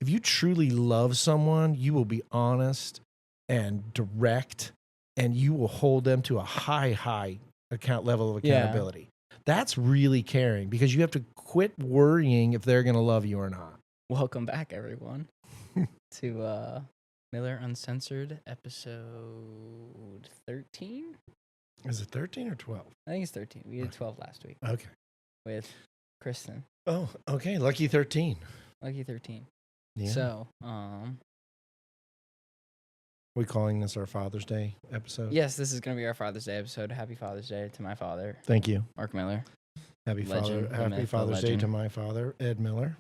if you truly love someone, you will be honest and direct, and you will hold them to a high level of accountability. That's really caring, because you have to quit worrying if they're going to love you or not. Welcome back, everyone, to Miller Uncensored, episode 13? Is it 13 or 12? I think it's 13. We did 12 last week. Okay. With Kristen. Oh, okay. Lucky 13. Lucky 13. Yeah. So, we calling this our Father's Day episode? yes, this is going to be our Father's Day episode. Happy Father's Day to my father. Thank you. Mark Miller. Happy Legend, Father's Day to my father, Ed Miller,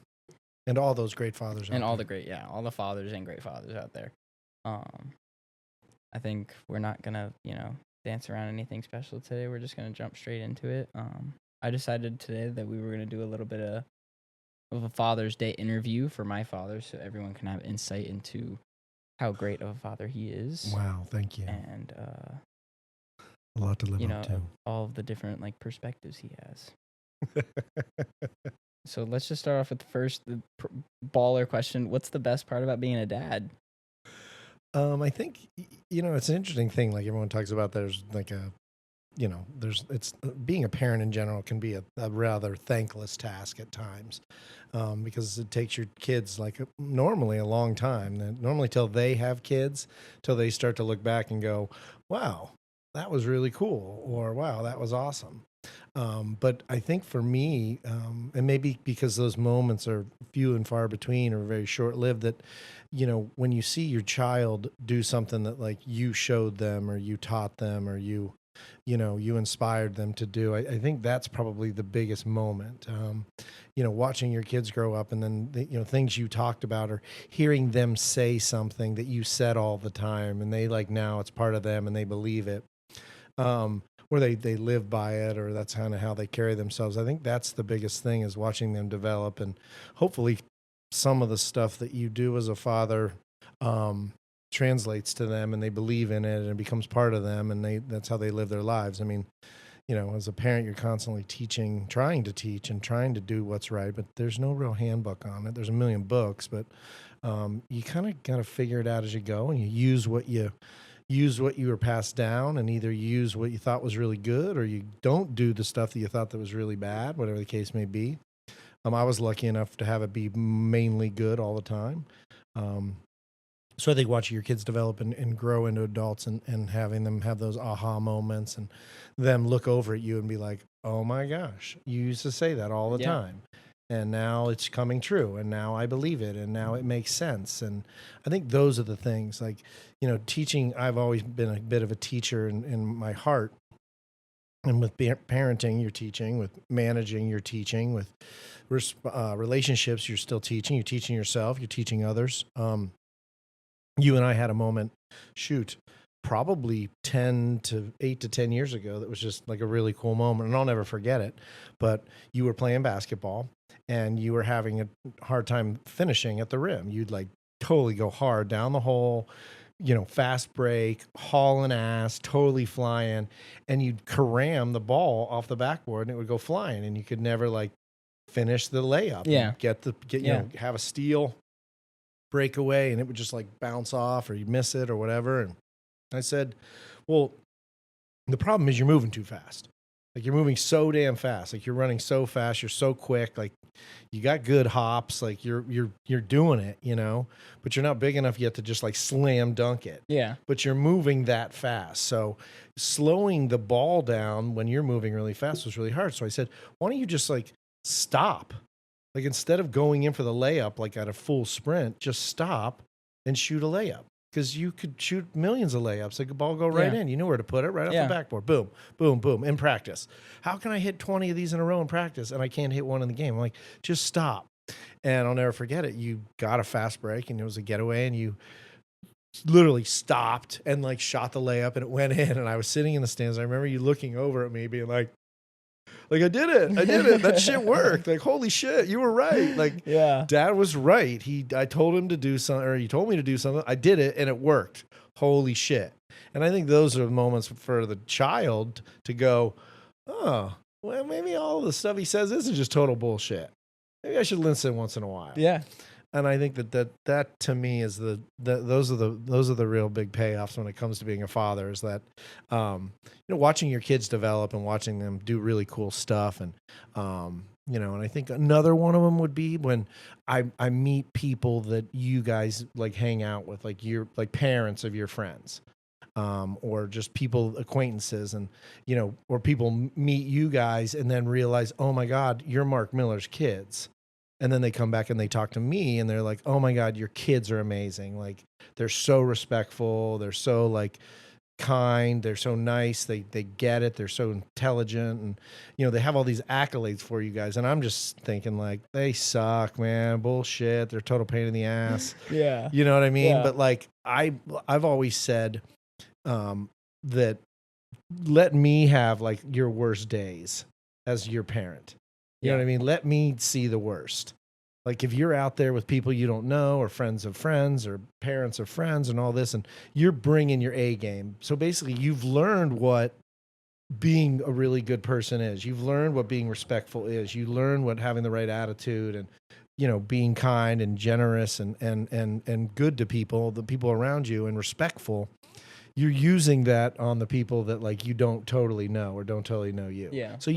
and all those great fathers. And all the great, all the fathers and great fathers out there. I think we're not going to, dance around anything special today. We're just going to jump straight into it. I decided today that we were going to do a little bit of a Father's Day interview for my father, so everyone can have insight into how great of a father he is. Wow, thank you. And a lot to live up to. All of the different perspectives he has. So let's just start off with the baller question. What's the best part about being a dad? I think it's an interesting thing. Like everyone talks about, there's being a parent in general can be a rather thankless task at times, because it takes your kids normally a long time. Normally till they have kids, till they start to look back and go, wow, that was really cool, or wow, that was awesome. But I think for me, and maybe because those moments are few and far between or very short-lived, that, when you see your child do something that you showed them or you taught them or you inspired them to do, I think that's probably the biggest moment. Watching your kids grow up, and then, things you talked about, or hearing them say something that you said all the time, and they now it's part of them and they believe it. Or they live by it, or that's kind of how they carry themselves. I think that's the biggest thing, is watching them develop, and hopefully some of the stuff that you do as a father translates to them, and they believe in it, and it becomes part of them, and that's how they live their lives. I mean, as a parent, you're constantly teaching, trying to teach, and trying to do what's right, but there's no real handbook on it. There's a million books, but you kind of got to figure it out as you go, and you use what you were passed down, and either you use what you thought was really good, or you don't do the stuff that you thought that was really bad, whatever the case may be. I was lucky enough to have it be mainly good all the time. So I think watching your kids develop and grow into adults, and having them have those aha moments, and them look over at you and be like, oh my gosh, you used to say that all the time. And now it's coming true, and now I believe it, and now it makes sense. And I think those are the things, teaching. I've always been a bit of a teacher in my heart. And with parenting, you're teaching. With managing, you're teaching. With relationships, you're still teaching. You're teaching yourself. You're teaching others. You and I had a moment, probably 8 to 10 years ago, that was just a really cool moment, and I'll never forget it. But you were playing basketball, and you were having a hard time finishing at the rim. You'd totally go hard down the hole, fast break, hauling ass, totally flying, and you'd caram the ball off the backboard, and it would go flying, and you could never finish the layup. Yeah. Have a steal, break away, and it would just bounce off, or you miss it or whatever. And I said, well, the problem is you're moving too fast. You're moving so damn fast. You're running so fast. You're so quick. You got good hops. You're doing it, but you're not big enough yet to just slam dunk it. Yeah. But you're moving that fast. So slowing the ball down when you're moving really fast was really hard. So I said, why don't you just stop? Instead of going in for the layup, at a full sprint, just stop and shoot a layup. Because you could shoot millions of layups. The ball go right in. You know where to put it, right off the backboard. Boom, boom, boom, in practice. How can I hit 20 of these in a row in practice, and I can't hit one in the game? I'm just stop. And I'll never forget it. You got a fast break, and it was a getaway, and you literally stopped and shot the layup, and it went in. And I was sitting in the stands. I remember you looking over at me being I did it. That shit worked. Holy shit, you were right. Dad was right. I told him to do something, or he told me to do something. I did it, and it worked. Holy shit. And I think those are the moments for the child to go, oh, well, maybe all the stuff he says isn't just total bullshit. Maybe I should listen once in a while. Yeah. And I think that to me is those are the real big payoffs when it comes to being a father, is that watching your kids develop and watching them do really cool stuff. And and I think another one of them would be when I meet people that you guys like hang out with, like your like parents of your friends, or just people, acquaintances, and or people meet you guys and then realize, oh my God, you're Mark Miller's kids. And then they come back and they talk to me and they're like, oh my God, your kids are amazing. Like, they're so respectful. They're so like kind. They're so nice. They get it. They're so intelligent. And, they have all these accolades for you guys. And I'm just thinking like, they suck, man. Bullshit. They're a total pain in the ass. Yeah. You know what I mean? Yeah. But like, I've always said, that let me have like your worst days as your parent. You know what I mean? Let me see the worst. Like, if you're out there with people you don't know, or friends of friends, or parents of friends, and all this, and you're bringing your A game. So basically, you've learned what being a really good person is. You've learned what being respectful is. You learn what having the right attitude and, being kind and generous and good to people, the people around you, and respectful. You're using that on the people that like you don't totally know or don't totally know you. Yeah. So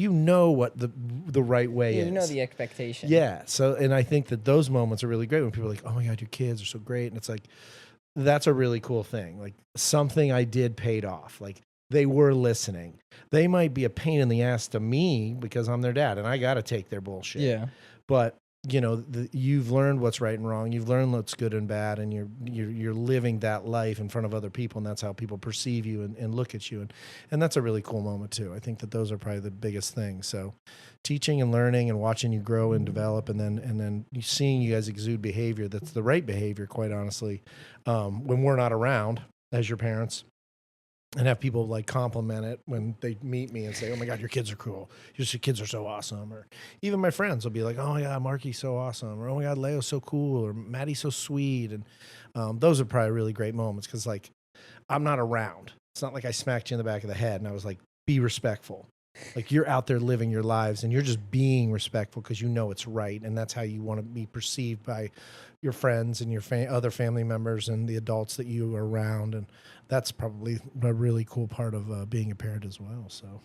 what the right way is. You know the expectation. Yeah. So, and I think that those moments are really great when people are like, oh my God, your kids are so great. And it's like, that's a really cool thing. Like, something I did paid off. Like, they were listening. They might be a pain in the ass to me because I'm their dad and I got to take their bullshit. Yeah. But you've learned what's right and wrong. You've learned what's good and bad, and you're living that life in front of other people, and that's how people perceive you and look at you, and that's a really cool moment too. I think that those are probably the biggest things. So, teaching and learning and watching you grow and develop, and then seeing you guys exude behavior that's the right behavior. Quite honestly, when we're not around as your parents. And have people like compliment it when they meet me and say, oh my God, your kids are cool. Your kids are so awesome. Or even my friends will be like, oh my God, Marky's so awesome. Or, oh my God, Leo's so cool. Or Maddie's so sweet. And those are probably really great moments because like I'm not around. It's not like I smacked you in the back of the head and I was like, be respectful. Like, you're out there living your lives and you're just being respectful because you know it's right. And that's how you want to be perceived by your friends and your other family members and the adults that you are around. And that's probably a really cool part of being a parent as well. So,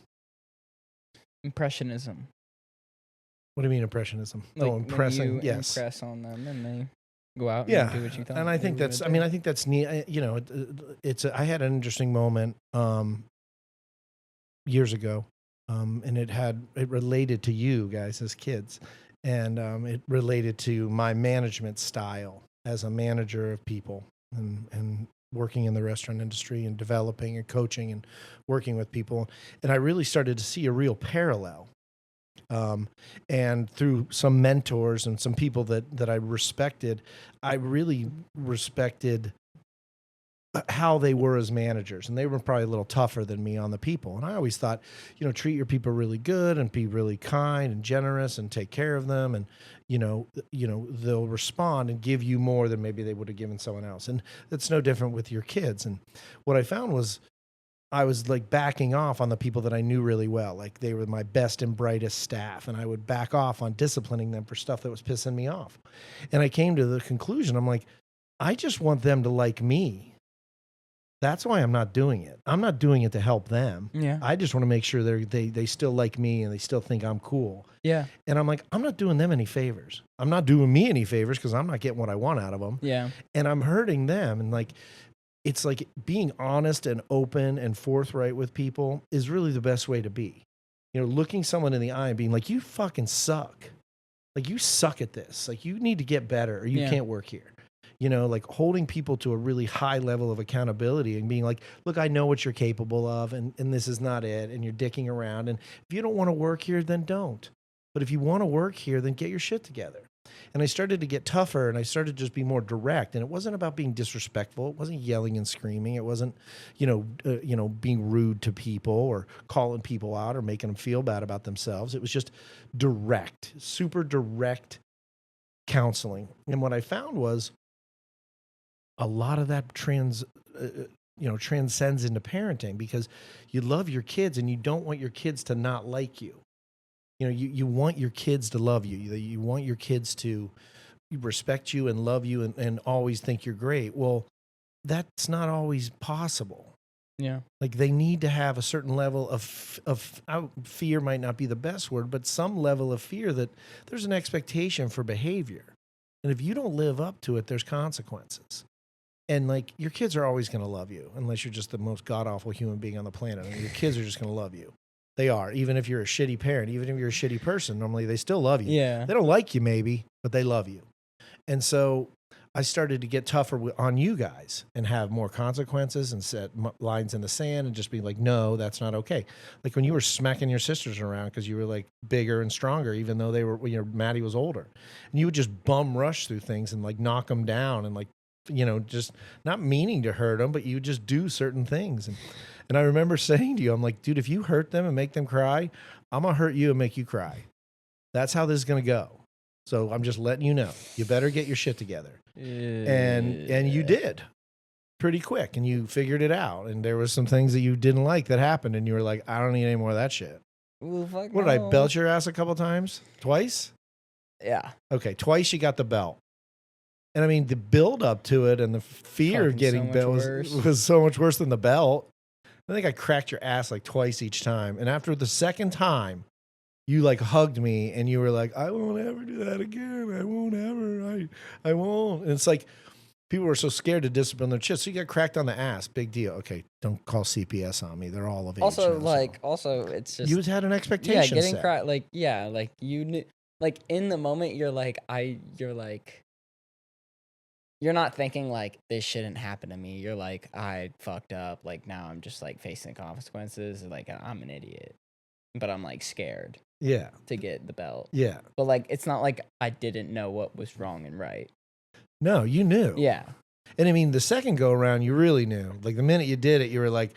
impressionism. What do you mean impressionism? Like, oh, impressing. When you yes. impress on them and they go out Yeah. and do what you tell them. And I think that's, I mean, I think that's neat. I had an interesting moment years ago. And it related to you guys as kids, and it related to my management style as a manager of people and working in the restaurant industry and developing and coaching and working with people. And I really started to see a real parallel. And through some mentors and some people that I respected, I really respected how they were as managers, and they were probably a little tougher than me on the people. And I always thought, treat your people really good and be really kind and generous and take care of them. And, they'll respond and give you more than maybe they would have given someone else. And that's no different with your kids. And what I found was I was like backing off on the people that I knew really well. Like, they were my best and brightest staff. And I would back off on disciplining them for stuff that was pissing me off. And I came to the conclusion, I'm like, I just want them to like me. That's why I'm not doing it. I'm not doing it to help them. Yeah. I just want to make sure they still like me and they still think I'm cool. Yeah. And I'm like, I'm not doing them any favors. I'm not doing me any favors because I'm not getting what I want out of them. Yeah. And I'm hurting them. And like, it's like being honest and open and forthright with people is really the best way to be. Looking someone in the eye and being like, you fucking suck. Like, you suck at this. Like, you need to get better or you can't work here. Like holding people to a really high level of accountability and being like, look, I know what you're capable of and this is not it. And you're dicking around. And if you don't want to work here, then don't. But if you want to work here, then get your shit together. And I started to get tougher and I started to just be more direct. And it wasn't about being disrespectful. It wasn't yelling and screaming. It wasn't, being rude to people or calling people out or making them feel bad about themselves. It was just direct, super direct counseling. And what I found was, a lot of that transcends into parenting because you love your kids and you don't want your kids to not like you. You want your kids to love you. You want your kids to, respect you and love you and always think you're great. Well, that's not always possible. Yeah. Like they need to have a certain level of fear might not be the best word, but some level of fear that there's an expectation for behavior. And if you don't live up to it, there's consequences. And like your kids are always going to love you unless you're just the most god awful human being on the planet. I mean, your kids are just going to love you. They are. Even if you're a shitty parent, even if you're a shitty person, normally they still love you. Yeah. They don't like you maybe, but they love you. And so I started to get tougher on you guys and have more consequences and set lines in the sand and just be like, no, that's not okay. Like when you were smacking your sisters around because you were like bigger and stronger, even though they were, Maddie was older, and you would just bum rush through things and like knock them down and like, just not meaning to hurt them, but you would just do certain things. And I remember saying to you, I'm like, dude, if you hurt them and make them cry, I'm going to hurt you and make you cry. That's how this is going to go. So I'm just letting you know, you better get your shit together. And you did pretty quick and you figured it out. And there was some things that you didn't like that happened. And you were like, I don't need any more of that shit. Well, fuck what no. did I belt your ass a couple times? Twice? Yeah. Okay. Twice you got the belt. And I mean, the build up to it and the fear of getting belt was so much worse than the belt. I think I cracked your ass like twice each time. And after the second time, you like hugged me and you were like, I won't ever do that again. I won't ever. I won't. And it's like people were so scared to discipline their kids. So you got cracked on the ass. Big deal. Okay, don't call CPS on me. They're all of age. Also, now, also it's just you had an expectation. Yeah, getting set. cracked. Like you knew. Like in the moment, you're not thinking like this shouldn't happen to me. You're like, I fucked up. Like now I'm just like facing consequences. Like I'm an idiot, but I'm like scared. Yeah. To get the belt. Yeah. But like it's not like I didn't know what was wrong and right. No, you knew. Yeah. And I mean, the second go around, you really knew. Like the minute you did it, you were like,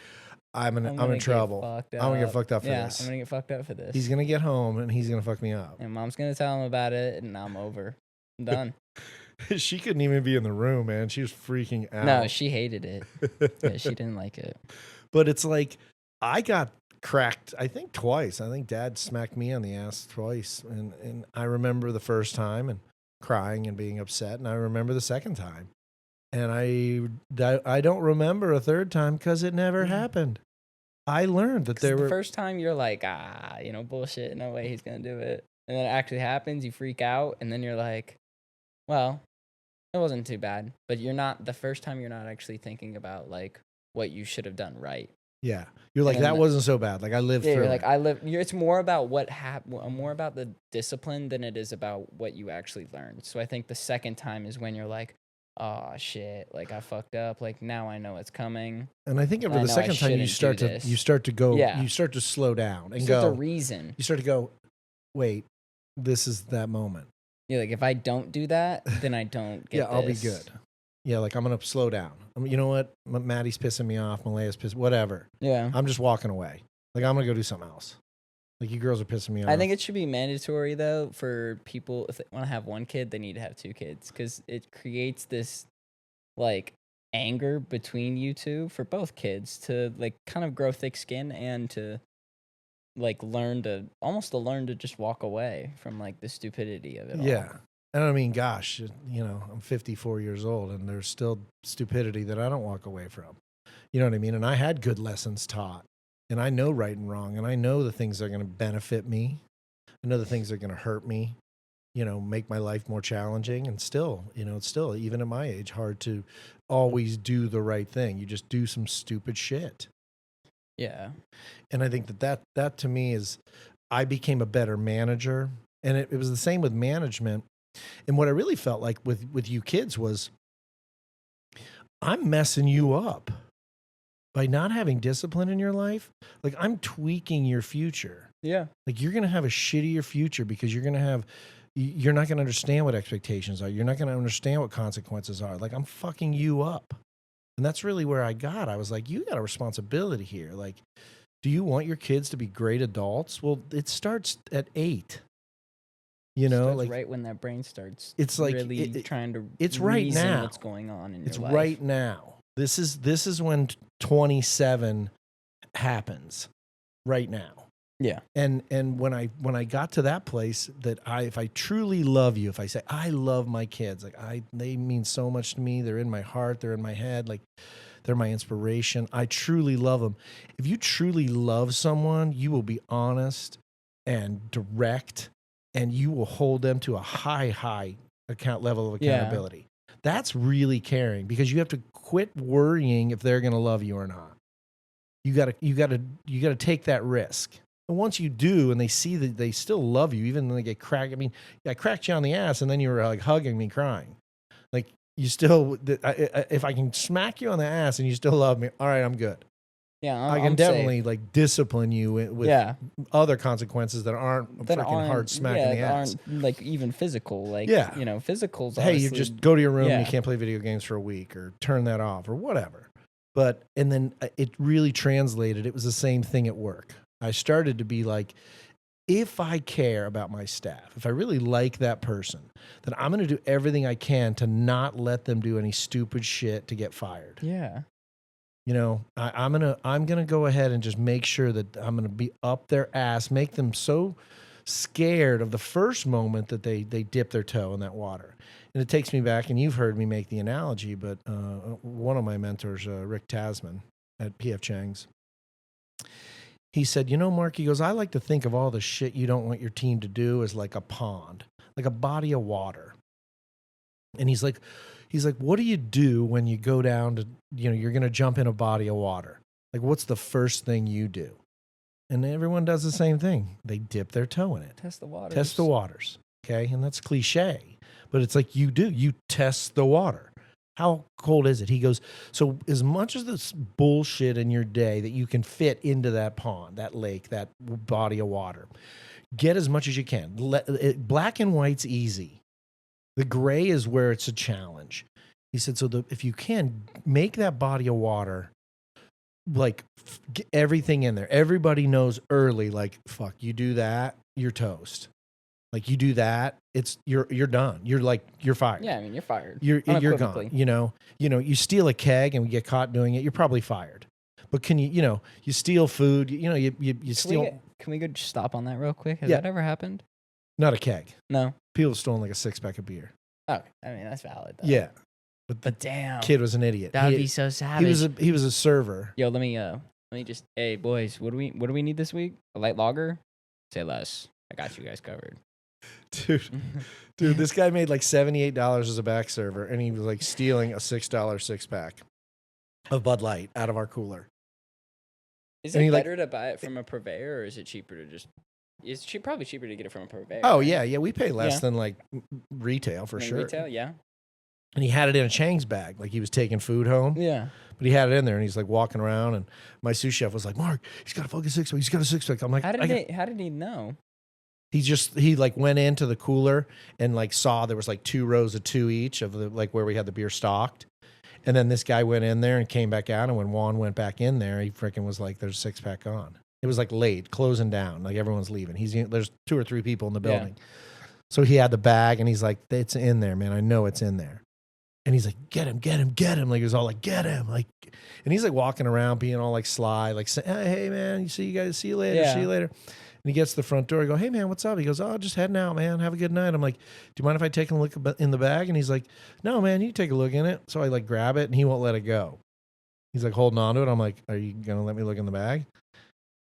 I'm in trouble. I'm gonna get fucked up for this. I'm gonna get fucked up for this. He's gonna get home and he's gonna fuck me up. And mom's gonna tell him about it, and I'm over. I'm done. She couldn't even be in the room, man. She was freaking out. No, she hated it. Yeah, she didn't like it. But it's like I got cracked, I think twice. I think Dad smacked me on the ass twice. And I remember the first time and crying and being upset. And I remember the second time. And I don't remember a third time because it never happened. I learned that the first time you're like, bullshit. No way he's going to do it. And then it actually happens. You freak out. And then you're like, well, it wasn't too bad. But the first time you're not actually thinking about like what you should have done right. Yeah. You're like, that wasn't so bad. Like I lived through it. Like it's more about what happened, more about the discipline than it is about what you actually learned. So I think the second time is when you're like, oh shit, like I fucked up. Like now I know it's coming. And I think after the second time you start to you start to slow down and go. There's a reason. You start to go, wait, this is that moment. Yeah, like if I don't do that, then I don't get I'll be good. Yeah, like I'm going to slow down. You know what? Maddie's pissing me off. Malaya's pissing, whatever. Yeah. I'm just walking away. Like I'm going to go do something else. Like you girls are pissing me off. I think it should be mandatory though for people, if they want to have one kid, they need to have two kids because it creates this like anger between you two for both kids to like kind of grow thick skin and to like learn to just walk away from like the stupidity of it all. Yeah. And I mean, gosh, I'm 54 years old and there's still stupidity that I don't walk away from. You know what I mean? And I had good lessons taught and I know right and wrong. And I know the things that are going to benefit me. I know the things that are going to hurt me, make my life more challenging. And still, it's still, even at my age, hard to always do the right thing. You just do some stupid shit. Yeah. And I think that to me is, I became a better manager. And it was the same with management. And what I really felt like with you kids was, I'm messing you up by not having discipline in your life. Like I'm tweaking your future. Yeah. Like you're going to have a shittier future because you're not going to understand what expectations are. You're not going to understand what consequences are. Like I'm fucking you up. And that's really where I was like, you got a responsibility here. Like, do you want your kids to be great adults? Well, it starts at 8. Like right when that brain starts. It's like really trying to. It's right now. What's going on in your life? It's right now. This is when 27 happens. Right now. Yeah. And when I got to that place, that if I truly love you, if I say I love my kids, like they mean so much to me. They're in my heart. They're in my head. Like they're my inspiration. I truly love them. If you truly love someone, you will be honest and direct, and you will hold them to a high account level of Yeah. accountability. That's really caring, because you have to quit worrying if they're going to love you or not. You got to take that risk. And once you do, and they see that they still love you, even when they get cracked. I mean, I cracked you on the ass, and then you were like hugging me, crying. Like you still, if I can smack you on the ass and you still love me, all right, I'm good. Yeah, I can I'm definitely safe. like discipline you with Yeah. other consequences that aren't a That freaking hard aren't, smack in the that ass. aren't like even physical. Like, Yeah. physicals, Hey, you honestly. just go to your room. Yeah. You can't play video games for a week, or turn that off, or whatever. But and then it really translated. It was the same thing at work. I started to be like, if I care about my staff, if I really like that person, then I'm going to do everything I can to not let them do any stupid shit to get fired. Yeah. You know, I'm gonna go ahead and just make sure that I'm gonna be up their ass, make them so scared of the first moment that they dip their toe in that water. And it takes me back, and you've heard me make the analogy, but one of my mentors, Rick Tasman at PF Chang's, he said, you know, Mark, he goes, I like to think of all the shit you don't want your team to do as like a pond, like a body of water. And he's like, what do you do when you go down to, you know, you're going to jump in a body of water? Like, what's the first thing you do? And everyone does the same thing. They dip their toe in it. Test the waters. Test the waters. Okay. And that's cliche, but it's like you test the water. How cold is it? He goes, so as much as this bullshit in your day that you can fit into that pond, that lake, that body of water, get as much as you can. Black and white's easy. The gray is where it's a challenge. He said, so if you can make that body of water, like get everything in there. Everybody knows early, like, fuck, you do that, you're toast. Like you do that, you're done. You're fired. Yeah, I mean, you're fired. You're Unequivocally. gone. You steal a keg and we get caught doing it, you're probably fired. But can you steal food, you steal. Can we go stop on that real quick? Has Yeah. that ever happened? Not a keg. No. People have stolen like a 6-pack of beer. Oh, I mean, that's valid, though. Yeah. But damn. Kid was an idiot. That would be so savage. He was a server. Yo, let me just, hey, boys, what do we need this week? A light lager? Say less. I got you guys covered. Dude, this guy made like $78 as a back server, and he was like stealing a $6 6-pack of Bud Light out of our cooler. Is And it he, like- better to buy it from a purveyor, or is it cheaper to just? It's probably cheaper to get it from a purveyor. Oh, right? yeah, we pay less Yeah. than like retail for I mean, sure. Retail, yeah. And he had it in a Chang's bag, like he was taking food home. Yeah. But he had it in there, and he's like walking around, and my sous chef was like, Mark, he's got a fucking 6-pack. He's got a 6-pack. I'm like, How did he know? he like went into the cooler and like saw there was like 2 rows of 2 each of the, like where we had the beer stocked. And then this guy went in there and came back out. And when Juan went back in there, he freaking was like, there's a 6-pack on. It was like late, closing down. Like everyone's leaving. There's 2 or 3 people in the building. Yeah. So he had the bag, and he's like, it's in there, man. I know it's in there. And he's like, get him. Like, he was all like, get him. Like, and he's like walking around being all like sly, like, hey man, see you later. Yeah. See you later. And he gets to the front door. I go, hey man, what's up? He goes, oh, just heading out, man. Have a good night. I'm like, do you mind if I take a look in the bag? And he's like, no, man, you take a look in it. So I like grab it, and he won't let it go. He's like holding on to it. I'm like, are you going to let me look in the bag?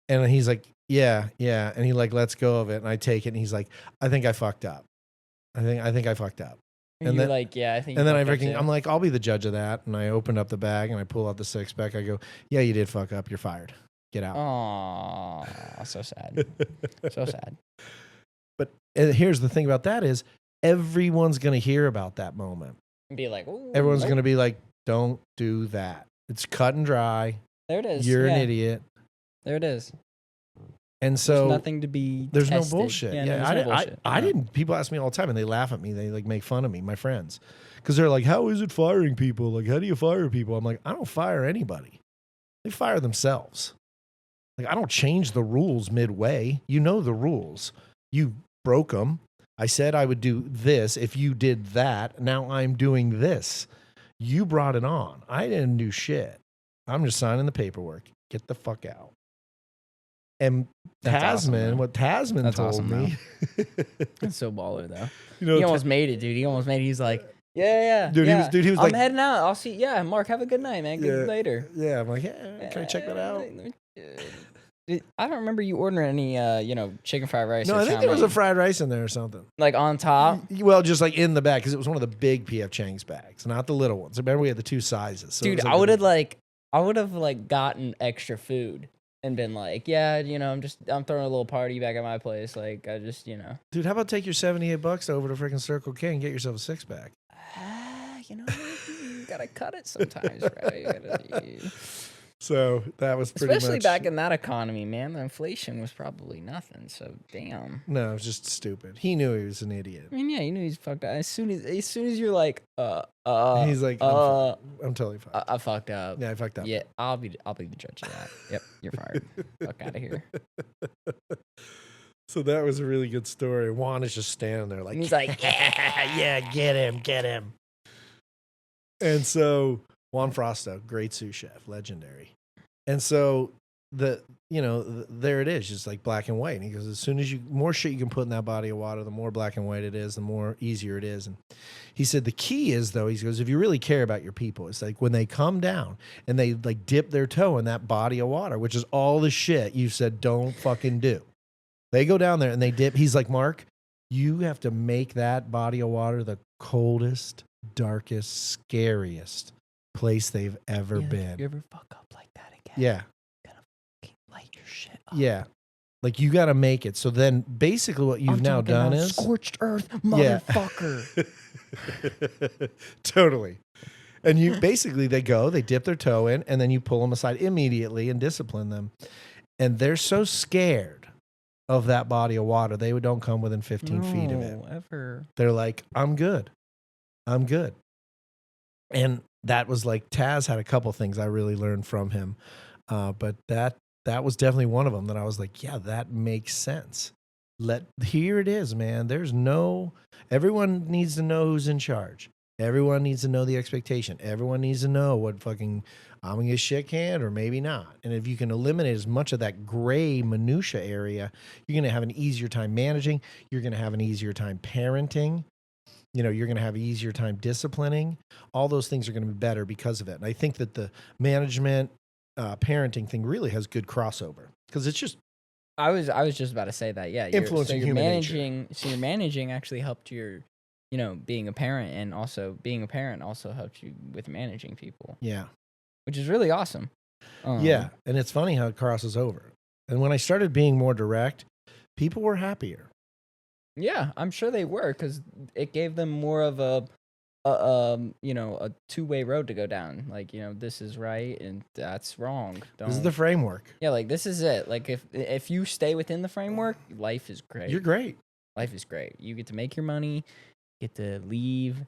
And he's like, yeah. And he like lets go of it, and I take it, and he's like, I think I fucked up. I think I fucked up. And you're like, yeah, I think. And then I'm like, I'll be the judge of that. And I opened up the bag, and I pull out the 6-pack. I go, yeah, you did fuck up. You're fired. Get out. Oh, so sad. So sad. But here's the thing about that is everyone's going to hear about that moment. Be like, ooh, everyone's going to be like, don't do that. It's cut and dry. There it is. You're an idiot. There it is. And so there's nothing to be There's tested. no bullshit. I didn't. People ask me all the time, and they laugh at me. They like make fun of me, my friends, because they're like, how is it firing people? Like, how do you fire people? I'm like, I don't fire anybody. They fire themselves. Like, I don't change the rules midway. You know the rules. You broke them. I said I would do this if you did that. Now I'm doing this. You brought it on. I didn't do shit. I'm just signing the paperwork. Get the fuck out. And That's awesome, Tasman, though. what Tasman That's told awesome, me, That's so baller, though. you know, He almost made it, dude. He almost made it. He's like, yeah. Dude, he was I'm like, heading out. I'll see. Yeah, Mark, have a good night, man. Good later. yeah. I'm like, yeah, can I check that out? I don't remember you ordering any, chicken fried rice. No, or I think chow there was a mein. fried rice in there or something. Like on top. Well, just like in the bag, because it was one of the big PF Chang's bags, not the little ones. Remember, we had the 2 sizes. So it Dude, was I would have gotten extra food and been like, yeah, I'm throwing a little party back at my place. Like, I just, Dude, how about take your $78 over to freaking Circle K and get yourself a 6-pack? You gotta cut it sometimes, right? So that was pretty Especially much, back in that economy, man. The inflation was probably nothing. So damn. No, it was just stupid. He knew he was an idiot. I mean, yeah, you knew he's fucked up. As soon as you're like, He's like, I'm totally fine. I fucked up. Yeah, I fucked up. Yeah, I'll be the judge of that. Yep, you're fired. Fuck out of here. So that was a really good story. Juan is just standing there like, And he's like, yeah, get him. And so Juan Frosto, great sous chef, legendary. And so there it is, just like black and white. And he goes, as soon as more shit you can put in that body of water, the more black and white it is, the more easier it is. And he said the key is, though, he goes, if you really care about your people, it's like when they come down and they like dip their toe in that body of water, which is all the shit you said don't fucking do. They go down there and they dip. He's like, Mark, you have to make that body of water the coldest, darkest, scariest place they've ever been. You ever fuck up like that again? Yeah. Gonna fucking light your shit up. Yeah. Like you got to make it. So then basically what you've now done is scorched earth, motherfucker. Yeah. Totally. And you basically, they dip their toe in, and then you pull them aside immediately and discipline them. And they're so scared of that body of water, they don't come within 15 feet of it. Ever. They're like, I'm good. And that was like, Taz had a couple things I really learned from him. But that was definitely one of them that I was like, yeah, that makes sense. Here it is, man. Everyone needs to know who's in charge. Everyone needs to know the expectation. Everyone needs to know what fucking I'm going to get shit canned or maybe not. And if you can eliminate as much of that gray minutia area, you're going to have an easier time managing. You're going to have an easier time parenting. You're going to have an easier time disciplining. All those things are going to be better because of it. And I think that the management, parenting thing really has good crossover because it's just. I was just about to say that. Yeah. Influencing human nature. So your managing actually helped your, being a parent, and also being a parent also helped you with managing people. Yeah. Which is really awesome. Yeah. And it's funny how it crosses over. And when I started being more direct, people were happier. Yeah, I'm sure they were, because it gave them more of a two-way road to go down. Like, this is right and that's wrong. This is the framework. Yeah, like this is it. Like if you stay within the framework, life is great. You're great. Life is great. You get to make your money, get to leave.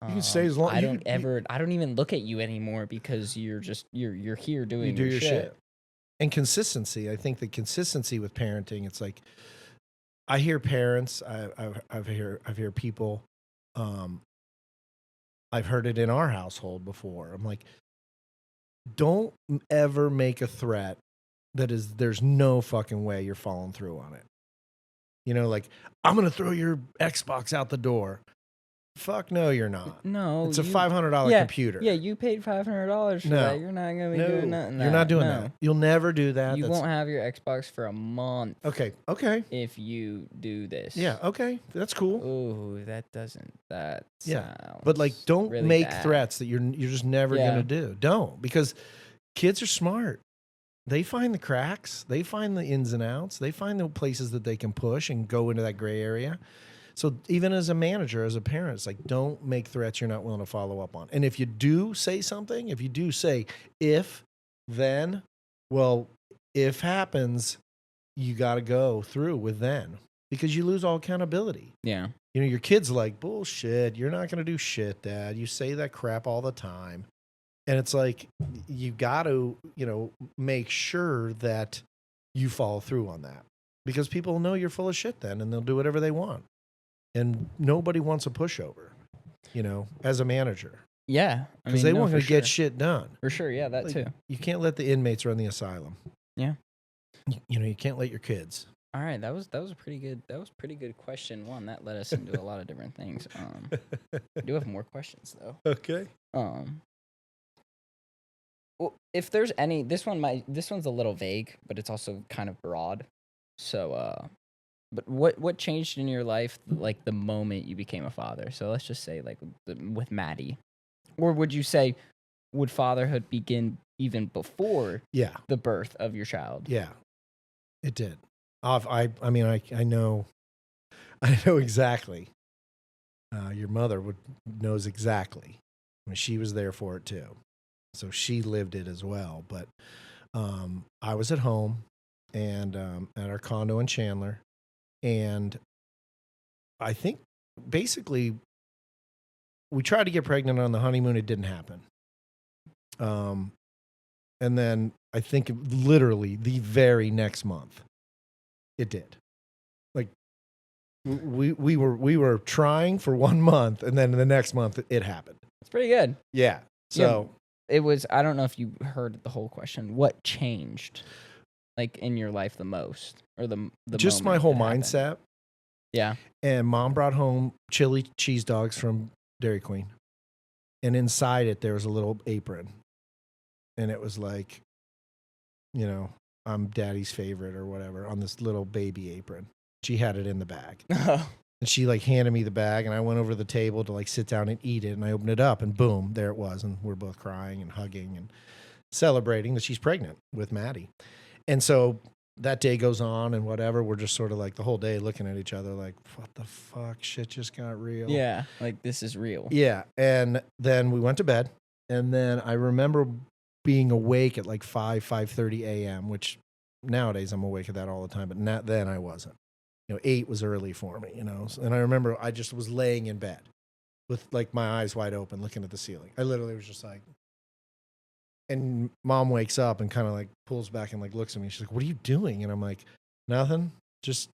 You can stay as long. I don't even look at you anymore because you're here doing your shit. And consistency. I think the consistency with parenting, it's like I hear parents, I've heard people, I've heard it in our household before. I'm like, don't ever make a threat there's no fucking way you're following through on it. Like, I'm going to throw your Xbox out the door. Fuck no, you're not. No. It's a $500 computer. Yeah, you paid $500 for that. You're not going to be doing nothing. You're not doing that. You'll never do that. You won't have your Xbox for a month. Okay. If you do this. Yeah, okay. That's cool. Ooh, that sounds But like, don't really make bad. threats that you're just never going to do. Don't, because kids are smart. They find the cracks. They find the ins and outs. They find the places that they can push and go into that gray area. So even as a manager, as a parent, it's like, don't make threats you're not willing to follow up on. And if you do say something, if you do say, if, then, well, if happens, you got to go through with then, because you lose all accountability. Yeah. Your kid's like, bullshit, you're not going to do shit, Dad. You say that crap all the time. And it's like, you got to, make sure that you follow through on that, because people know you're full of shit then, and they'll do whatever they want. And nobody wants a pushover, as a manager. Yeah. Because they want to get shit done. For sure. Yeah, that too. You can't let the inmates run the asylum. Yeah. You can't let your kids. All right, that was a pretty good question one. That led us into a lot of different things. I do have more questions though. Okay. Um, well, if there's any, this one's a little vague, but it's also kind of broad. So, but what changed in your life like the moment you became a father? So let's just say like with Maddie, or would you say would fatherhood begin even before Yeah. the birth of your child? Yeah. It did. I mean, I know, I know exactly. Your mother knows exactly. I mean, she was there for it too, so she lived it as well. But I was at home and at our condo in Chandler, and I think basically we tried to get pregnant on the honeymoon. It didn't happen. And then I think literally the very next month, it did. Like we were trying for 1 month, and then the next month it happened. It's pretty good. Yeah. So it was. I don't know if you heard the whole question. What changed, like in your life, the most, or the just my moment whole it happened? mindset. Yeah. And Mom brought home chili cheese dogs from Dairy Queen, and inside it there was a little apron, and it was like, I'm Daddy's favorite or whatever on this little baby apron. She had it in the bag. And she like handed me the bag, and I went over to the table to like sit down and eat it, and I opened it up, and boom, there it was, and we're both crying and hugging and celebrating that she's pregnant with Maddie. And so that day goes on, and whatever, we're just sort of like the whole day looking at each other like, what the fuck, shit just got real. Yeah, like this is real. Yeah, and then we went to bed, and then I remember being awake at like 5:30 a.m., which nowadays I'm awake at that all the time, but not then I wasn't. 8 was early for me, And I remember I just was laying in bed with like my eyes wide open looking at the ceiling. I literally was just like, and Mom wakes up and kind of like pulls back and like looks at me. She's like, "What are you doing?" And I'm like, "Nothing. Just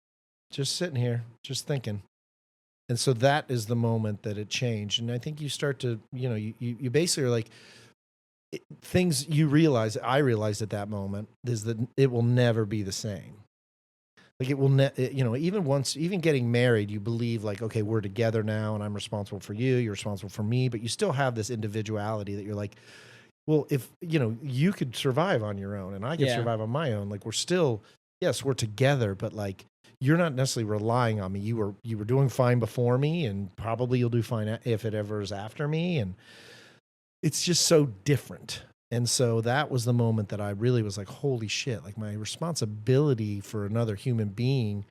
sitting here, just thinking." And so that is the moment that it changed. And I think you start to, you basically are like, things you realize, I realized at that moment, is that it will never be the same. Like it will, even getting married, you believe like, okay, we're together now and I'm responsible for you, you're responsible for me, but you still have this individuality that you're like, well, if, you could survive on your own and I could survive on my own. Like we're still, yes, we're together, but like, you're not necessarily relying on me. You were doing fine before me, and probably you'll do fine if it ever is after me. And it's just so different. And so that was the moment that I really was like, holy shit, like my responsibility for another human being,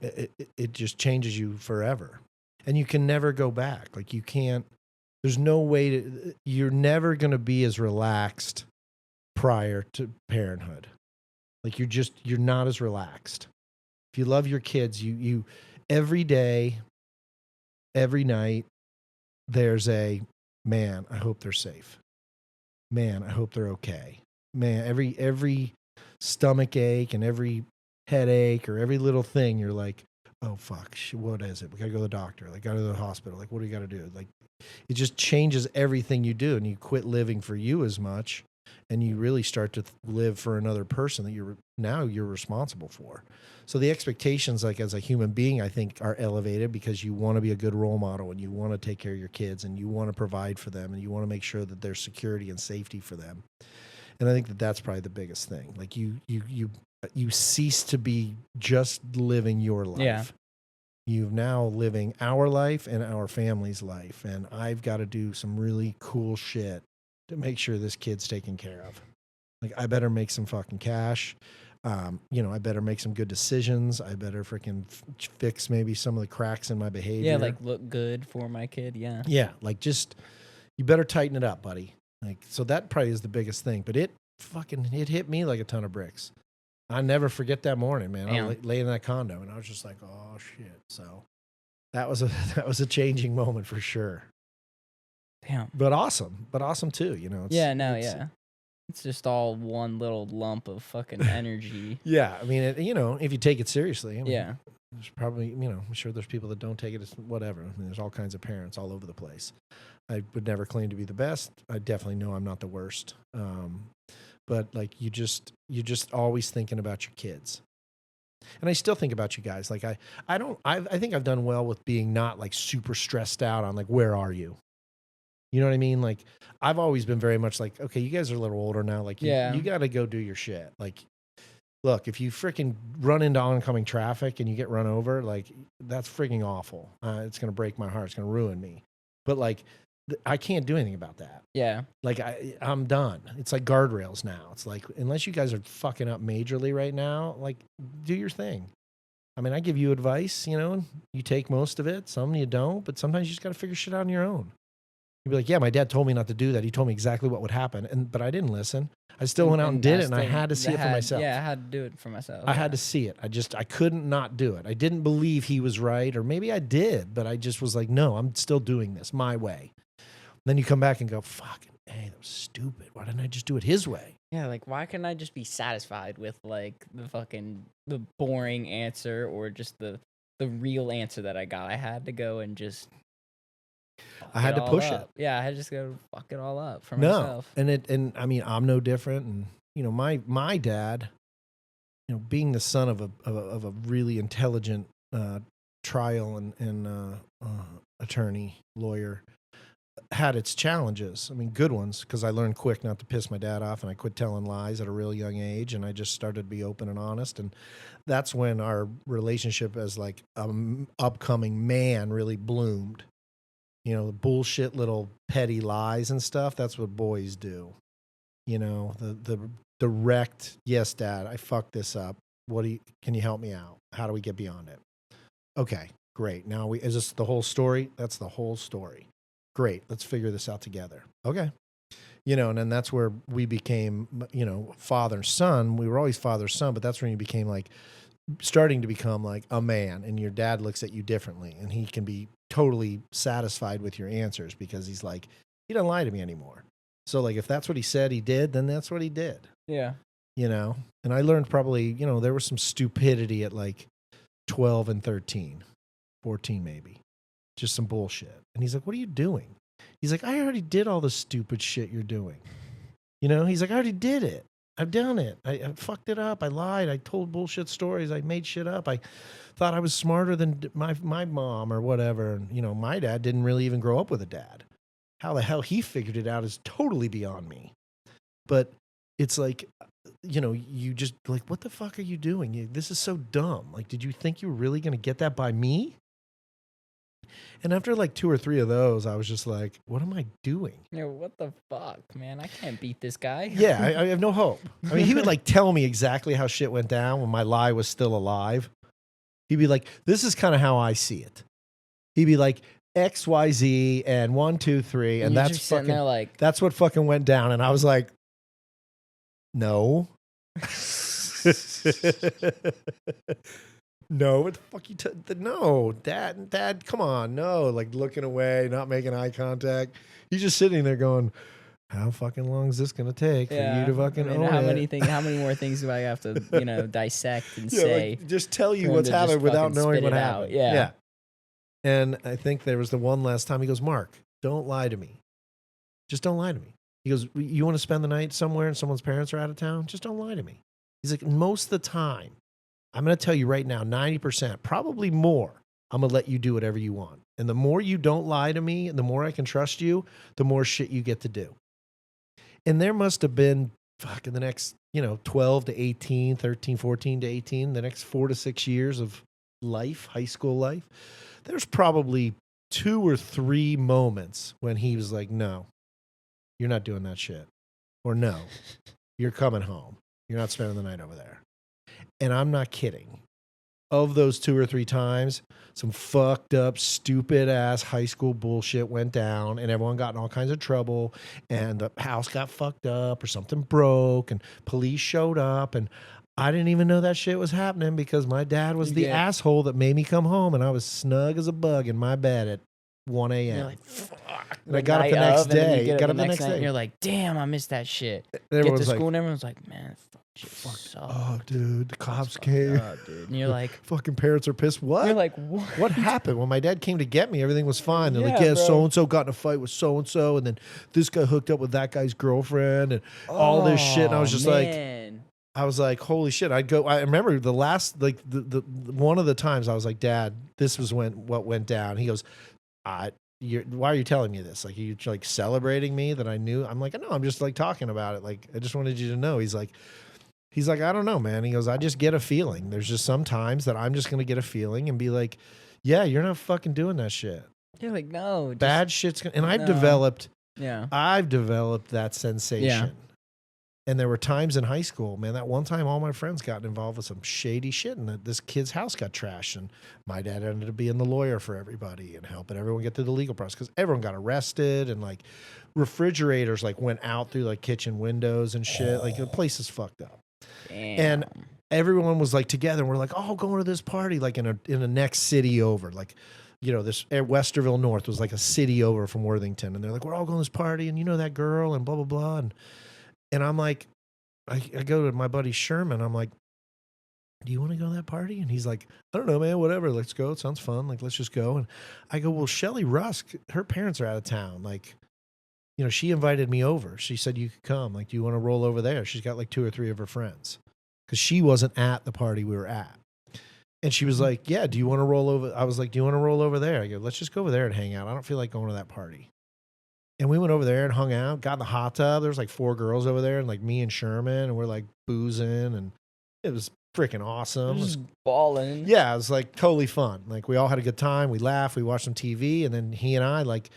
it just changes you forever. And you can never go back. Like you can't, there's no way you're never going to be as relaxed prior to parenthood. Like you're not as relaxed. If you love your kids, you every day, every night, there's a, man, I hope they're safe. Man, I hope they're okay. Man, every stomach ache and every headache or every little thing, you're like, oh fuck, what is it? We gotta go to the doctor. Like, gotta go to the hospital. Like, what do we gotta do? Like, it just changes everything you do, and you quit living for you as much, and you really start to live for another person that you're responsible for. So the expectations, like as a human being, I think are elevated because you want to be a good role model, and you want to take care of your kids, and you want to provide for them, and you want to make sure that there's security and safety for them. And I think that that's probably the biggest thing. Like you cease to be just living your life. Yeah. You've now living our life and our family's life. And I've got to do some really cool shit to make sure this kid's taken care of. Like I better make some fucking cash. I better make some good decisions. I better freaking fix maybe some of the cracks in my behavior. Yeah, like look good for my kid. Yeah. Yeah, like just, you better tighten it up, buddy. Like, so that probably is the biggest thing. But it hit me like a ton of bricks. I never forget that morning, man. I lay in that condo and I was just like, oh shit. So that was a changing moment for sure. Damn. But awesome too. It's just all one little lump of fucking energy. Yeah, I mean, if you take it seriously, yeah. There's probably, I'm sure there's people that don't take it as whatever. I mean, there's all kinds of parents all over the place. I would never claim to be the best. I definitely know I'm not the worst. but like you're just always thinking about your kids. And I still think about you guys. Like I think I've done well with being not like super stressed out on like, where are you? You know what I mean? Like I've always been very much like, okay, you guys are a little older now. Like Yeah. you got to go do your shit. Like, look, if you freaking run into oncoming traffic and you get run over, like that's freaking awful. It's going to break my heart. It's going to ruin me. But like, I can't do anything about that. Yeah. Like I'm done. It's like guardrails now. It's like, unless you guys are fucking up majorly right now, like do your thing. I mean, I give you advice, you know, and you take most of it. Some you don't, but sometimes you just got to figure shit out on your own. You'd be like, yeah, my dad told me not to do that. He told me exactly what would happen. But I didn't listen. I still went out and did it, and I had to see it for myself. Yeah, I had to do it for myself. I had to see it. I couldn't not do it. I didn't believe he was right, or maybe I did, but I just was like, no, I'm still doing this my way. Then you come back and go, fucking, hey, that was stupid. Why didn't I just do it his way? Yeah, like why couldn't I just be satisfied with like the boring answer or just the real answer that I got? I had to go and just I had to push it. Yeah, I had to just go fuck it all up for myself. And I mean, I'm no different. And you know, my dad, you know, being the son of a really intelligent trial and attorney lawyer, had its challenges. I mean, good ones, because I learned quick not to piss my dad off, and I quit telling lies at a real young age, and I just started to be open and honest. And that's when our relationship as like an upcoming man really bloomed. You know, the bullshit little petty lies and stuff, that's what boys do. You know, the direct, yes, Dad, I fucked this up. Can you help me out? How do we get beyond it? Okay, great. Now is this the whole story? That's the whole story. Great, let's figure this out together. Okay. You know, and then that's where we became, you know, father and son. We were always father son, but that's when you became like, starting to become like a man, and your dad looks at you differently, and he can be totally satisfied with your answers because he's like, he doesn't lie to me anymore. So like, if that's what he said he did, then that's what he did. Yeah. You know, and I learned probably, you know, there was some stupidity at like 12 and 13, 14 maybe. Just some bullshit. And he's like, what are you doing? He's like, I already did all the stupid shit you're doing. You know, he's like, I already did it. I've done it. I fucked it up. I lied. I told bullshit stories. I made shit up. I thought I was smarter than my mom or whatever. And, you know, my dad didn't really even grow up with a dad. How the hell he figured it out is totally beyond me. But it's like, you know, you just like, what the fuck are you doing? This is so dumb. Like, did you think you were really going to get that by me? And after like 2 or 3 of those, I was just like, what am I doing? Yeah, what the fuck, man? I can't beat this guy. Yeah, I have no hope. I mean, he would like tell me exactly how shit went down when my lie was still alive. He'd be like, this is kind of how I see it. He'd be like, X, Y, Z, and 1, 2, 3. And that's fucking, there like, that's what fucking went down. And I was like, no. No, what the fuck you no, dad, come on, no, like looking away, not making eye contact. He's just sitting there going, how fucking long is this gonna take for you to fucking own how it? how many more things do I have to, you know, dissect and say? Like, just tell you what's happened without knowing what happened. Yeah. And I think there was the one last time he goes, Mark, don't lie to me. Just don't lie to me. He goes, you want to spend the night somewhere and someone's parents are out of town? Just don't lie to me. He's like, most of the time, I'm going to tell you right now, 90%, probably more, I'm going to let you do whatever you want. And the more you don't lie to me and the more I can trust you, the more shit you get to do. And there must have been, in the next, 12 to 18, 13, 14 to 18, the next 4 to 6 years of life, high school life, there's probably 2 or 3 moments when he was like, no, you're not doing that shit. Or no, you're coming home. You're not spending the night over there. And I'm not kidding. Of those 2 or 3 times, some fucked up, stupid ass high school bullshit went down and everyone got in all kinds of trouble and the house got fucked up or something broke and police showed up and I didn't even know that shit was happening because my dad was the asshole that made me come home and I was snug as a bug in my bed at 1 a.m. You're like, fuck. And I got up the next day. Got up the next day. And you're like, damn, I missed that shit. Get to school and everyone's like, man, shit fucked sucked. up, dude. The It's cops fucked came. up, dude. And you're like, Fucking parents are pissed. What? you're like, what? What happened? When my dad came to get me, everything was fine. They're like, Yeah, yeah, bro. so-and-so got in a fight with so-and-so, and then this guy hooked up with that guy's girlfriend, and all this shit. And I was just I was like, holy shit. I remember the last, like, the one of the times I was like, Dad, this was what went down. He goes, why are you telling me this? Like, are you like celebrating me that I knew? I'm like, no, I'm just like talking about it. Like, I just wanted you to know. He's like, I don't know, man. He goes, I just get a feeling. There's just some times that I'm just going to get a feeling and be like, yeah, you're not fucking doing that shit. You're like, no. Bad shit's going to, and I've no. developed that sensation. Yeah. And there were times in high school, man, that one time all my friends got involved with some shady shit and this kid's house got trashed. And my dad ended up being the lawyer for everybody and helping everyone get through the legal process because everyone got arrested and like refrigerators like went out through like kitchen windows and shit. Like the place is fucked up. Damn. And everyone was like together and we're like, oh, going to this party like in a next city over. Like, you know, this Westerville North was like a city over from Worthington. And they're like, we're all going to this party and you know that girl and blah, blah, blah. And I'm like, I go to my buddy Sherman. I'm like, do you want to go to that party? And he's like, I don't know, man, whatever. Let's go. It sounds fun. Like, let's just go. And I go, well, Shelly Rusk, her parents are out of town. Like, you know, she invited me over. She said you could come. Like, do you want to roll over there? She's got like 2 or 3 of her friends because she wasn't at the party we were at. And she was like, yeah, do you want to roll over? I was like, do you want to roll over there? I go, let's just go over there and hang out. I don't feel like going to that party. And we went over there and hung out, got in the hot tub. There was like 4 girls over there and like me and Sherman, and we're like boozing, and it was freaking awesome. Just balling. Yeah, it was like totally fun. Like we all had a good time. We laughed. We watched some TV, and then he and I, like,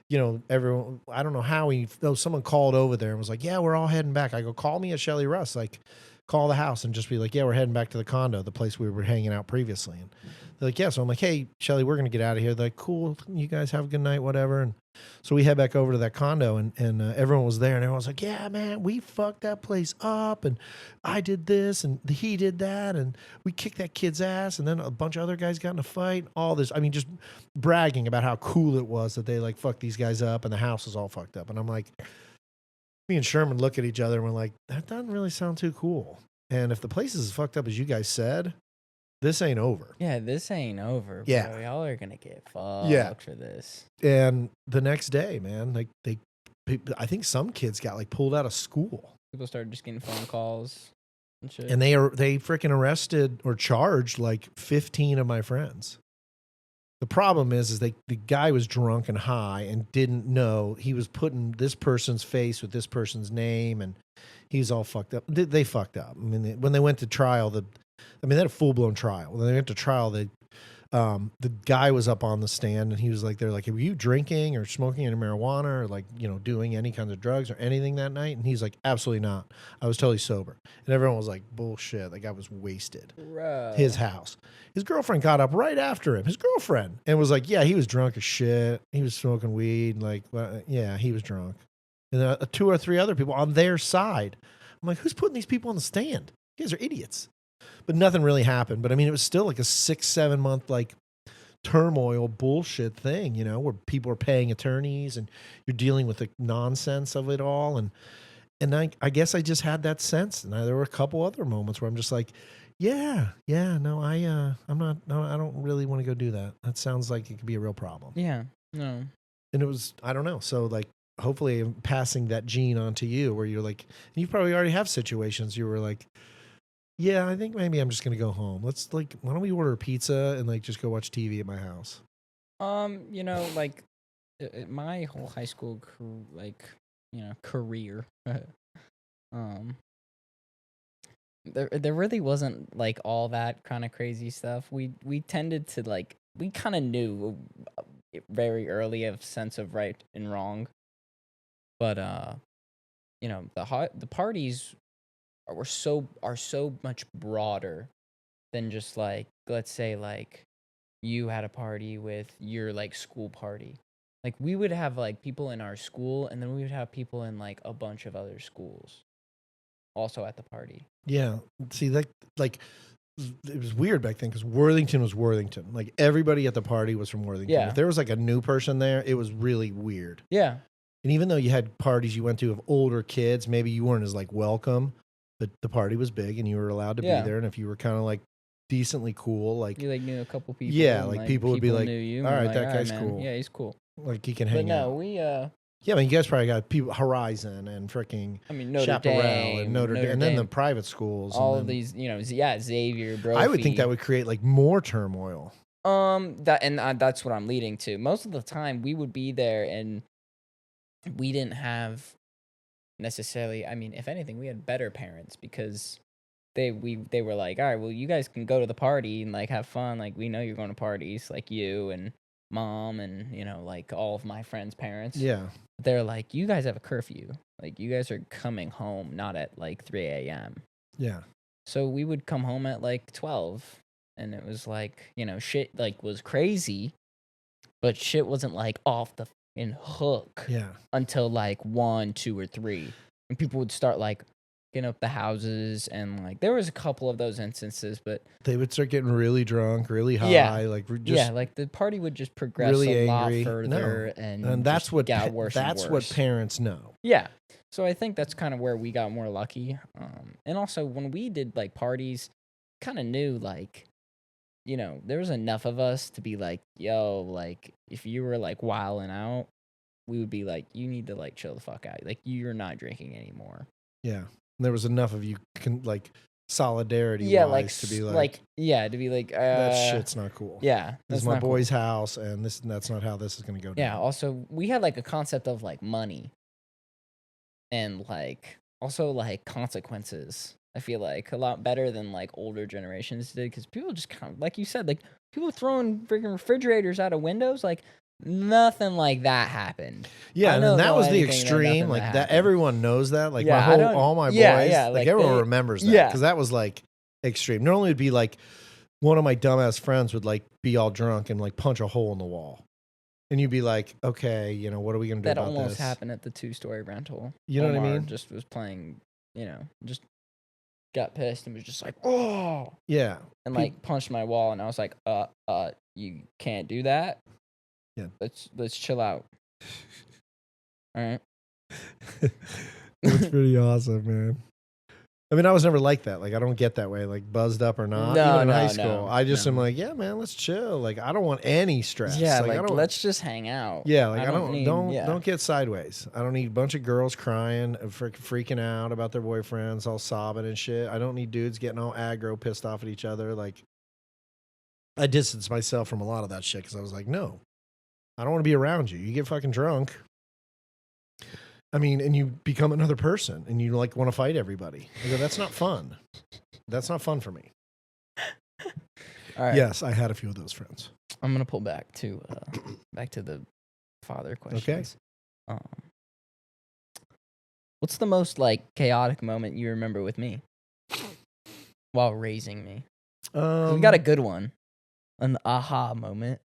you know, everyone. I don't know how someone called over there and was like, "Yeah, we're all heading back." I go, "Call me at Shelly Russ. Like, call the house and just be like, yeah, we're heading back to the condo, the place we were hanging out previously." And they're like, yeah. So I'm like, hey, Shelly, we're gonna get out of here. They're like, cool. You guys have a good night, whatever. And so we head back over to that condo, and everyone was there, and everyone was like, yeah, man, we fucked that place up, and I did this, and he did that, and we kicked that kid's ass, and then a bunch of other guys got in a fight. All this, I mean, just bragging about how cool it was that they like fucked these guys up, and the house was all fucked up. And I'm like, me and Sherman look at each other, and we're like, that doesn't really sound too cool. And if the place is as fucked up as you guys said, this ain't over. Yeah, this ain't over. Yeah. Bro. Y'all are going to get fucked for this. And the next day, man, like I think some kids got like pulled out of school. People started just getting phone calls and shit. And they freaking arrested or charged like 15 of my friends. The problem is the guy was drunk and high and didn't know he was putting this person's face with this person's name, and he was all fucked up. They fucked up. I mean, when they went to trial, they had a full-blown trial. When they went to trial, the guy was up on the stand, and he was like, they're like, were you drinking or smoking any marijuana or like, you know, doing any kinds of drugs or anything that night? And he's like, absolutely not. I was totally sober. And everyone was like, bullshit. That guy was wasted. Bro. His house. His girlfriend got up right after him. His girlfriend. And was like, yeah, he was drunk as shit. He was smoking weed. Like, yeah, he was drunk. And 2 or 3 other people on their side. I'm like, who's putting these people on the stand? You guys are idiots. But nothing really happened. But I mean, it was still like a 6-7 month like turmoil bullshit thing, you know, where people are paying attorneys and you're dealing with the nonsense of it all. And I guess I just had that sense. And there were a couple other moments where I'm just like, yeah, no, I'm not, no, I don't really want to go do that. That sounds like it could be a real problem. Yeah, no. And it was, I don't know. So like, hopefully I'm passing that gene on to you where you're like, you probably already have situations you were like, yeah, I think maybe I'm just going to go home. Let's like, why don't we order a pizza and like just go watch TV at my house? You know, like my whole high school, career, there really wasn't like all that kind of crazy stuff. We tended to like, we kind of knew very early a sense of right and wrong. But you know, the parties are so much broader than just like, let's say like you had a party with your like school party. Like we would have like people in our school, and then we would have people in like a bunch of other schools also at the party. Yeah. See, that like it was weird back then because Worthington was Worthington. Like everybody at the party was from Worthington. Yeah. If there was like a new person there, it was really weird. Yeah. And even though you had parties you went to of older kids, maybe you weren't as like welcome. but the party was big and you were allowed to be Yeah. there. And if you were kind of like decently cool, like, You like knew a couple people. yeah, and, like people would be like, knew you. all and right, you're that like, guy's man, cool. Yeah, he's cool. Like he can But hang no, out. we Yeah, I mean, you guys probably got people Horizon and freaking I mean Notre Chaparral Dame, and Notre Dame, and then the private schools. all and of then, these, Xavier, Brophy. I would think that would create like more turmoil. That's what I'm leading to. Most of the time, we would be there, and we didn't have necessarily. I mean, if anything, we had better parents because they were like, all right, well, you guys can go to the party and like have fun. Like we know you're going to parties, like you and mom and like all of my friends' parents. Yeah. They're like, you guys have a curfew. Like you guys are coming home not at like 3 a.m. Yeah. So we would come home at like 12, and it was like, shit like was crazy, but shit wasn't like off the hook Yeah. until like 1, 2, or 3. And people would start like getting up the houses, and like there was a couple of those instances, but They would start getting really drunk, really high, Yeah. like just yeah, like the party would just progress really a lot angry. further, No. and that's just what got worse. and that's worse. what parents know. Yeah. So I think that's kind of where we got more lucky. And also when we did like parties, kind of knew like, there was enough of us to be like, yo, like if you were like wilding out, we would be like, you need to like chill the fuck out. Like you're not drinking anymore. Yeah. There was enough of you like solidarity Yeah, wise to be like that shit's not cool. Yeah. This is my boy's house, and that's not how this is going to go down. Yeah. Also, we had like a concept of like money and like also like consequences. I feel like a lot better than like older generations did, because people just kind of, like you said, like people throwing freaking refrigerators out of windows, like nothing like that happened. Yeah, and don't that know was the anything that extreme. nothing Like that that, happened. everyone knows that. Like Yeah, I don't- all my boys, yeah, like like everyone they- remembers that yeah. because that was like extreme. Normally it'd be like one of my dumbass friends would like be all drunk and like punch a hole in the wall, and you'd be like, okay, what are we gonna do That about almost this? happened at the 2-story rental. You know what I Omar mean? just was playing, just got pissed and was just like, oh, Yeah, and like punched my wall, and I was like, you can't do that. Yeah. Let's chill out. All right. It's pretty awesome, man. I mean, I was never like that. Like, I don't get that way, like buzzed up or not. No, even in no, high school, no, I just no. am like, yeah, man, let's chill. Like, I don't want any stress. Yeah, I like don't, let's just hang out. Yeah, like I don't need- yeah. don't get sideways. I don't need a bunch of girls crying, freaking out about their boyfriends, all sobbing and shit. I don't need dudes getting all aggro, pissed off at each other. Like, I distanced myself from a lot of that shit because I was like, no, I don't want to be around you. You get fucking drunk. I mean, and you become another person, and you like want to fight everybody. I go, that's not fun. That's not fun for me. All right. Yes, I had a few of those friends. I'm gonna pull back to the father questions. Okay. What's the most like chaotic moment you remember with me while raising me? We got a good one, an aha moment.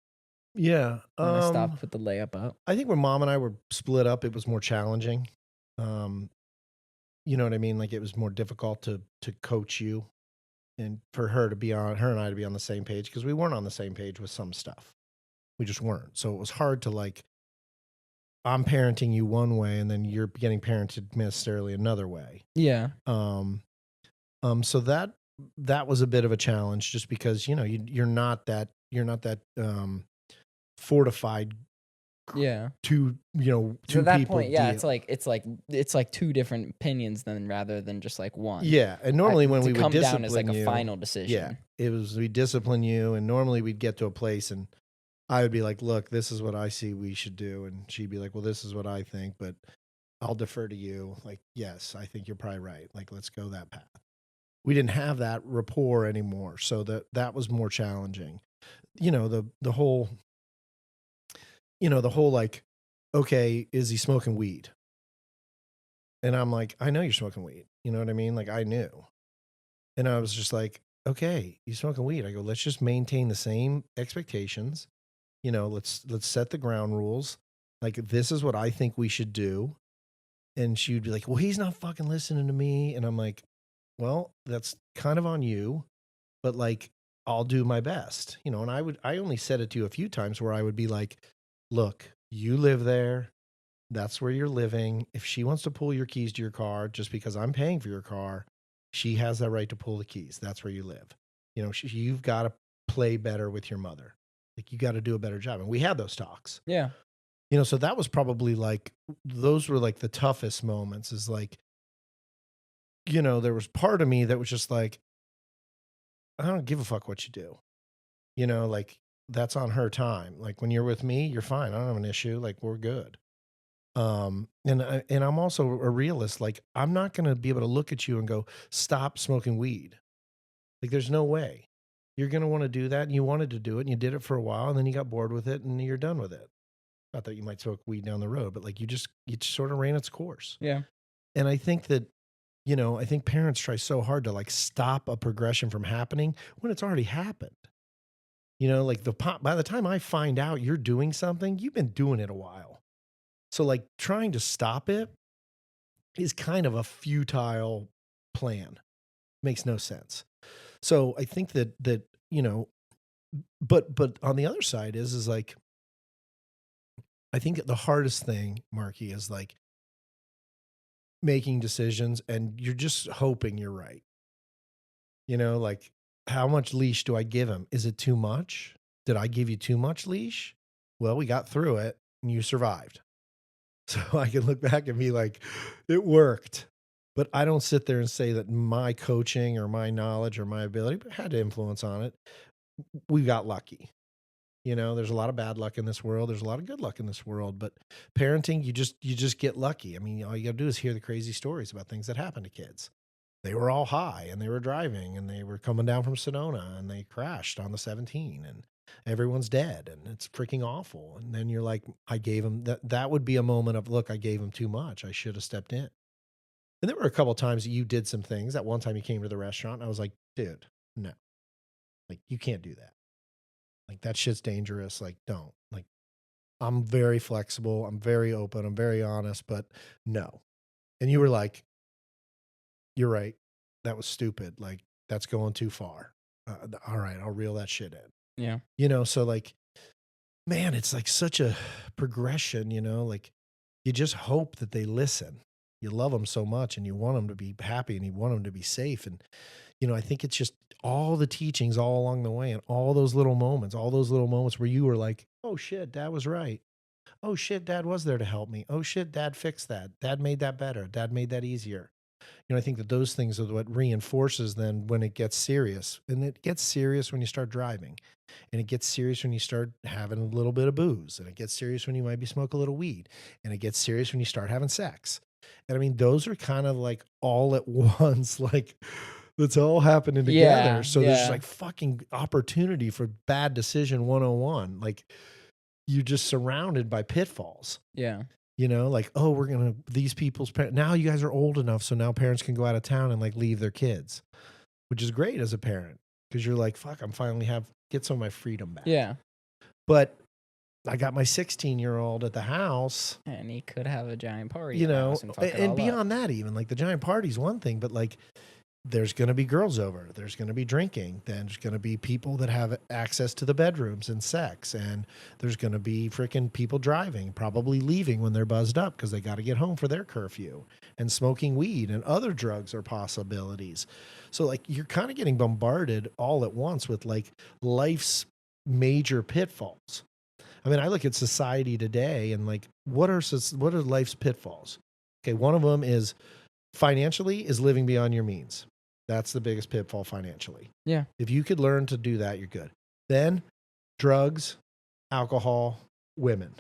Yeah. I'm gonna stop with the layup up. I think when mom and I were split up, it was more challenging. You know what I mean? Like it was more difficult to coach you, and for her and I to be on the same page, because we weren't on the same page with some stuff. We just weren't. So it was hard to like, I'm parenting you one way, and then you're getting parented necessarily another way. Yeah. So that was a bit of a challenge, just because you're not that fortified. Yeah. Two So at that people. point, yeah, deal. it's like two different opinions rather than just like one. Yeah, and normally when we would come discipline down as like you, a final decision. yeah, it was we discipline you, and normally we'd get to a place, and I would be like, "Look, this is what I see we should do," and she'd be like, "Well, this is what I think, but I'll defer to you." Like, yes, I think you're probably right. Like, let's go that path. We didn't have that rapport anymore, so that was more challenging. The whole like, okay, is he smoking weed? And I'm like, I know you're smoking weed. You know what I mean? Like, I knew. And I was just like, okay, you smoking weed. I go, let's just maintain the same expectations. Let's set the ground rules. Like, this is what I think we should do. And she would be like, well, he's not fucking listening to me. And I'm like, well, that's kind of on you, but like, I'll do my best. And I only said it to you a few times where I would be like, look, you live there. That's where you're living. If she wants to pull your keys to your car just because I'm paying for your car, She has that right to pull the keys. That's where you live. You've got to play better with your mother. Like, you got to do a better job. And we had those talks. Yeah. So that was probably like, those were like the toughest moments, is like, there was part of me that was just like, I don't give a fuck what you do. Like, that's on her time. Like, when you're with me, you're fine. I don't have an issue. Like, we're good. And I'm also a realist. Like, I'm not going to be able to look at you and go, stop smoking weed. Like, there's no way. You're going to want to do that, and you wanted to do it, and you did it for a while, and then you got bored with it, and you're done with it. Not that you might smoke weed down the road, but like, you sort of ran its course. Yeah. And I think that, I think parents try so hard to like stop a progression from happening when it's already happened. Like, by the time I find out you're doing something, you've been doing it a while. So like, trying to stop it is kind of a futile plan. Makes no sense. So I think that but on the other side is like, I think the hardest thing, Marky, is like making decisions, and you're just hoping you're right. Like, how much leash do I give him? Is it too much? Did I give you too much leash? Well, we got through it and you survived. So I can look back and be like, it worked. But I don't sit there and say that my coaching or my knowledge or my ability had influence on it. We got lucky. There's a lot of bad luck in this world. There's a lot of good luck in this world, but parenting, you just get lucky. I mean, all you got to do is hear the crazy stories about things that happen to kids. They were all high, and they were driving, and they were coming down from Sedona, and they crashed on the 17, and everyone's dead, and it's freaking awful. And then you're like, I gave him that would be a moment of, look, I gave him too much. I should have stepped in. And there were a couple of times that you did some things. That one time you came to the restaurant, and I was like, dude, no, like, you can't do that. Like, that shit's dangerous. Like, don't. Like, I'm very flexible. I'm very open. I'm very honest, but no. And you were like, you're right. That was stupid. Like, that's going too far. All right, I'll reel that shit in. Yeah. So like, man, it's like such a progression, like, you just hope that they listen. You love them so much, and you want them to be happy, and you want them to be safe. And, I think it's just all the teachings all along the way, and all those little moments where you were like, oh shit, Dad was right. Oh shit, Dad was there to help me. Oh shit, Dad fixed that. Dad made that better. Dad made that easier. I think that those things are what reinforces then when it gets serious. And it gets serious when you start driving. And it gets serious when you start having a little bit of booze. And it gets serious when you might be smoking a little weed. And it gets serious when you start having sex. And I mean, those are kind of like all at once, like, that's all happening together. Yeah, So there's yeah. like fucking opportunity for bad decision 101. Like, you're just surrounded by pitfalls. Yeah. Like, oh, these people's parents, now you guys are old enough, so now parents can go out of town and like leave their kids, which is great as a parent, because you're like, fuck, I'm finally get some of my freedom back. Yeah. But I got my 16-year-old at the house, And he could have a giant party. And fuck it and all beyond up. that, even like the giant party's one thing, but like, there's going to be girls over. There's going to be drinking. Then there's going to be people that have access to the bedrooms and sex. And there's going to be freaking people driving, probably leaving when they're buzzed up because they got to get home for their curfew, and smoking weed and other drugs are possibilities. So like, you're kind of getting bombarded all at once with like life's major pitfalls. I mean, I look at society today and like, what are life's pitfalls? Okay. One of them is financially is living beyond your means. That's the biggest pitfall financially. Yeah. If you could learn to do that, you're good. Then drugs, alcohol, women.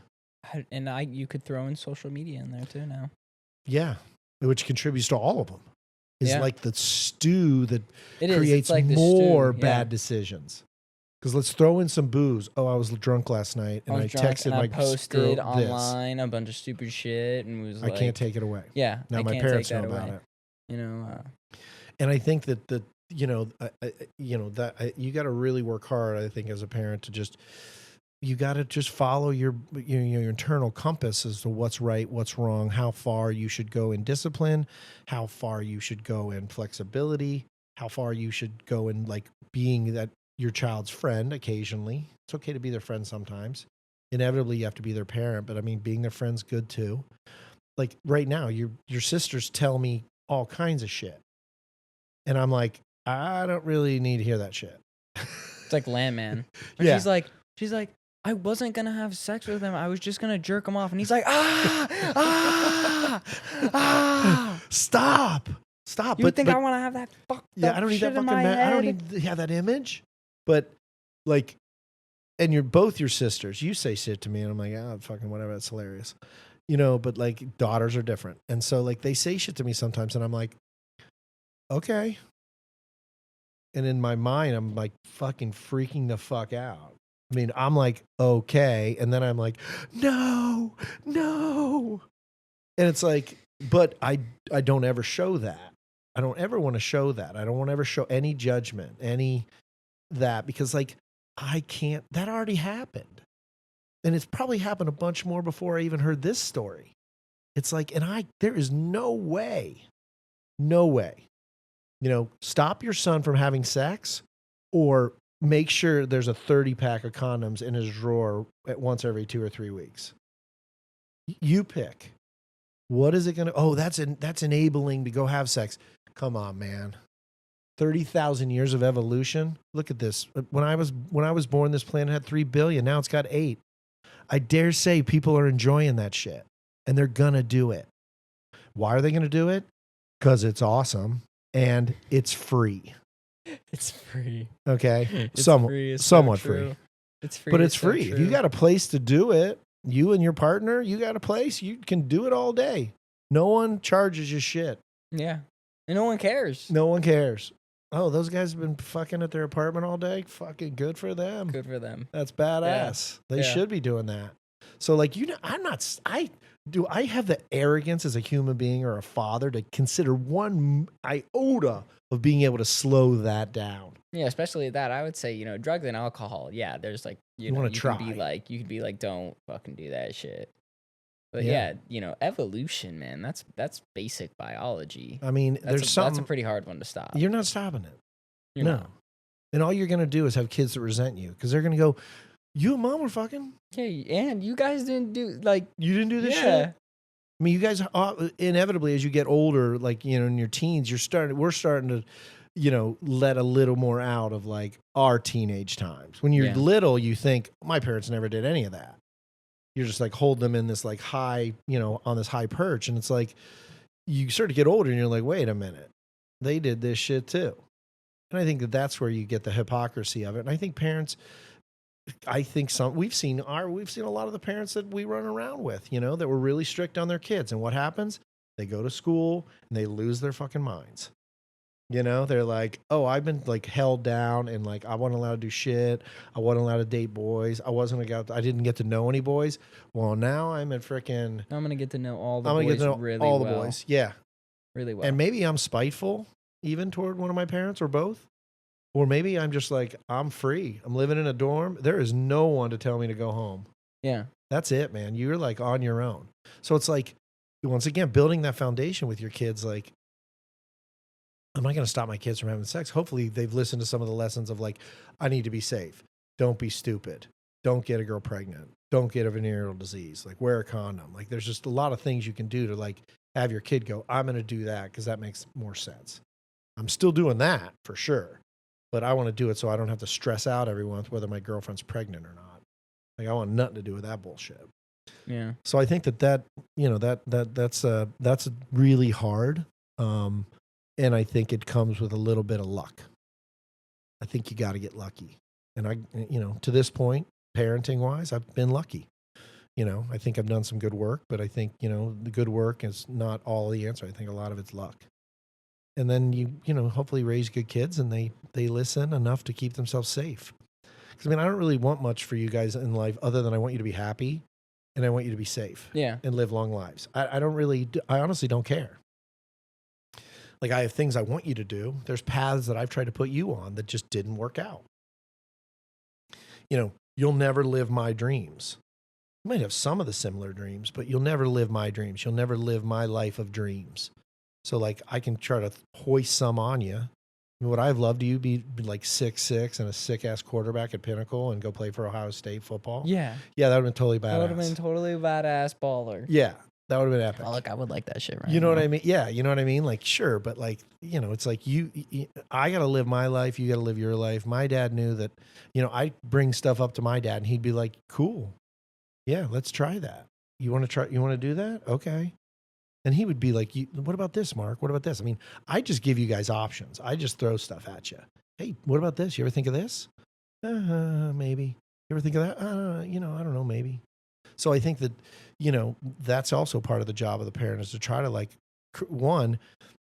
And you could throw in social media in there too now. Yeah. Which contributes to all of them. It's like the stew that creates like more bad decisions. Because let's throw in some booze. Oh, I was drunk last night, and I texted my girl posted online a bunch of stupid shit, and was I like, can't take it away. Yeah. Now my parents know about it. And I think that you got to really work hard, I think, as a parent, to just, you got to just follow your internal compass as to what's right, what's wrong, how far you should go in discipline, how far you should go in flexibility, how far you should go in like being that your child's friend occasionally. It's okay to be their friend sometimes. Inevitably, you have to be their parent, but I mean, being their friend's good too. Like right now, your sisters tell me all kinds of shit. And I'm like, I don't really need to hear that shit. It's like Landman. When Yeah. she's like, I wasn't gonna have sex with him. I was just gonna jerk him off. And he's like, ah. Stop. You think But I want to have that fucked yeah, up I don't need shit that in fucking. my head? I don't need to have that image. But like, and you're both your sisters. You say shit to me, and I'm like, fucking whatever. That's hilarious, But like, daughters are different, and so like they say shit to me sometimes, and I'm like, okay. And in my mind, I'm like fucking freaking the fuck out. I mean, I'm like, okay, and then I'm like, no, and it's like, but I don't ever show that. I don't ever want to show that. I don't want to ever show any judgment, any that, because like I can't, that already happened. And it's probably happened a bunch more before I even heard this story. It's like, there is no way, stop your son from having sex or make sure there's a 30 pack of condoms in his drawer at once every 2 or 3 weeks. You pick. What is it going to, that's enabling to go have sex. Come on, man. 30,000 years of evolution. Look at this. When I was born, this planet had 3 billion. Now it's got 8. I dare say people are enjoying that shit and they're going to do it. Why are they going to do it? Because it's awesome and it's free. It's free. Okay. It's free. It's somewhat so free. It's free. But it's free. If you got a place to do it, you and your partner, you got a place, you can do it all day. No one charges you shit. Yeah. And no one cares. No one cares. Oh, those guys have been fucking at their apartment all day? Fucking good for them. Good for them. That's badass. Yeah. They should be doing that. So like, I have the arrogance as a human being or a father to consider one iota of being able to slow that down. Yeah, especially that. I would say, drugs and alcohol. Yeah, there's like, you want to you try. you could be like, don't fucking do that shit. But yeah, evolution, man. That's basic biology. I mean, that's a pretty hard one to stop. You're not stopping it. You're no. not. And all you're gonna do is have kids that resent you because they're gonna go, "You and mom were fucking." Hey, and you guys didn't do you didn't do this shit. I mean, you guys inevitably, as you get older, like in your teens, we're starting to, let a little more out of like our teenage times. When you're little, you think my parents never did any of that. You're just like hold them in this like high, on this high perch. And it's like, you start to get older and you're like, wait a minute, they did this shit too. And I think that's where you get the hypocrisy of it. And I think parents, we've seen a lot of the parents that we run around with, that were really strict on their kids. And what happens? They go to school and they lose their fucking minds. They're like, oh, I've been like held down and like I wasn't allowed to do shit. I wasn't allowed to date boys. I didn't get to know any boys. Well, now I'm at freaking. I'm gonna get to know all the boys really well. All the boys, yeah, really well. And maybe I'm spiteful even toward one of my parents or both, or maybe I'm just like I'm free. I'm living in a dorm. There is no one to tell me to go home. Yeah, that's it, man. You're like on your own. So it's like once again building that foundation with your kids, like. I'm not going to stop my kids from having sex. Hopefully they've listened to some of the lessons of like, I need to be safe. Don't be stupid. Don't get a girl pregnant. Don't get a venereal disease. Like wear a condom. Like there's just a lot of things you can do to like have your kid go, I'm going to do that because that makes more sense. I'm still doing that for sure. But I want to do it so I don't have to stress out every month whether my girlfriend's pregnant or not. Like I want nothing to do with that bullshit. Yeah. So I think that's really hard. And I think it comes with a little bit of luck. I think you got to get lucky. And to this point, parenting wise, I've been lucky. I think I've done some good work, but I think, the good work is not all the answer. I think a lot of it's luck. And then you hopefully raise good kids and they listen enough to keep themselves safe. Because I don't really want much for you guys in life other than I want you to be happy and I want you to be safe. Yeah. And live long lives. I honestly don't care. Like I have things I want you to do. There's paths that I've tried to put you on that just didn't work out. You'll never live my dreams. You might have some of the similar dreams, but you'll never live my dreams. You'll never live my life of dreams. So like I can try to hoist some on you. Would I have loved you be like 6'6" and a sick ass quarterback at Pinnacle and go play for Ohio State football? Yeah. Yeah, that would have been totally badass. That would have been totally badass baller. Yeah. That would have been epic. Oh, look, I would like that shit right You know what now. I mean? Yeah, you know what I mean? Like, sure, but like, it's like I got to live my life. You got to live your life. My dad knew that, I bring stuff up to my dad and he'd be like, cool. Yeah, let's try that. You want to do that? Okay. And he would be like, what about this, Mark? What about this? I mean, I just give you guys options. I just throw stuff at you. Hey, what about this? You ever think of this? Maybe. You ever think of that? I don't know, maybe. So I think that, that's also part of the job of the parent is to try to like, one,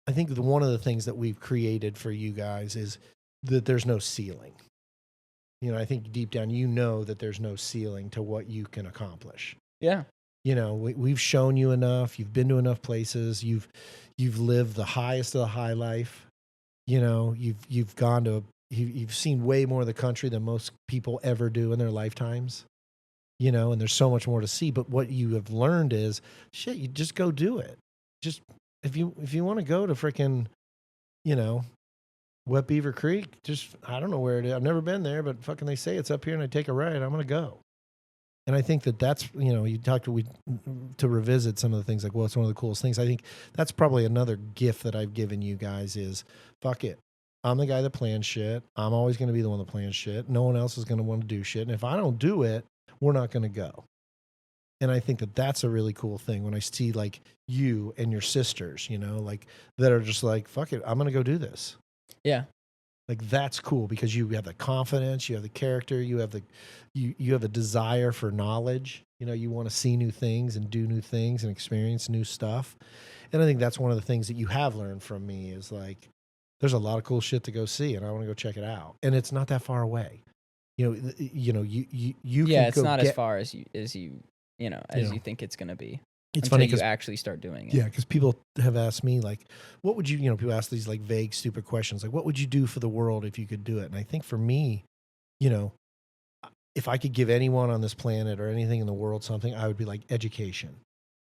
I think one of the things that we've created for you guys is that there's no ceiling. I think deep down, that there's no ceiling to what you can accomplish. Yeah. We've shown you enough. You've been to enough places. You've lived the highest of the high life. You've gone to, you've seen way more of the country than most people ever do in their lifetimes. And there's so much more to see. But what you have learned is, shit, you just go do it. Just if you want to go to frickin', Wet Beaver Creek, just I don't know where it is. I've never been there, but fucking they say it's up here, and I take a ride. I'm gonna go. And I think that's you talked to revisit some of the things like, well, it's one of the coolest things. I think that's probably another gift that I've given you guys is fuck it. I'm the guy that plans shit. I'm always going to be the one that plans shit. No one else is going to want to do shit. And if I don't do it, we're not going to go. And I think that that's a really cool thing when I see like you and your sisters, like that are just like, fuck it, I'm going to go do this. Yeah. Like that's cool because you have the confidence, you have the character, you have you have a desire for knowledge. You want to see new things and do new things and experience new stuff. And I think that's one of the things that you have learned from me is like, there's a lot of cool shit to go see, and I want to go check it out. And it's not that far away. You Yeah, can it's go not get, as far as you think it's gonna be. It's until funny you because actually start doing it. yeah, because people have asked me like, what would you, people ask these like vague, stupid questions like, what would you do for the world if you could do it? And I think for me, if I could give anyone on this planet or anything in the world something, I would be like education.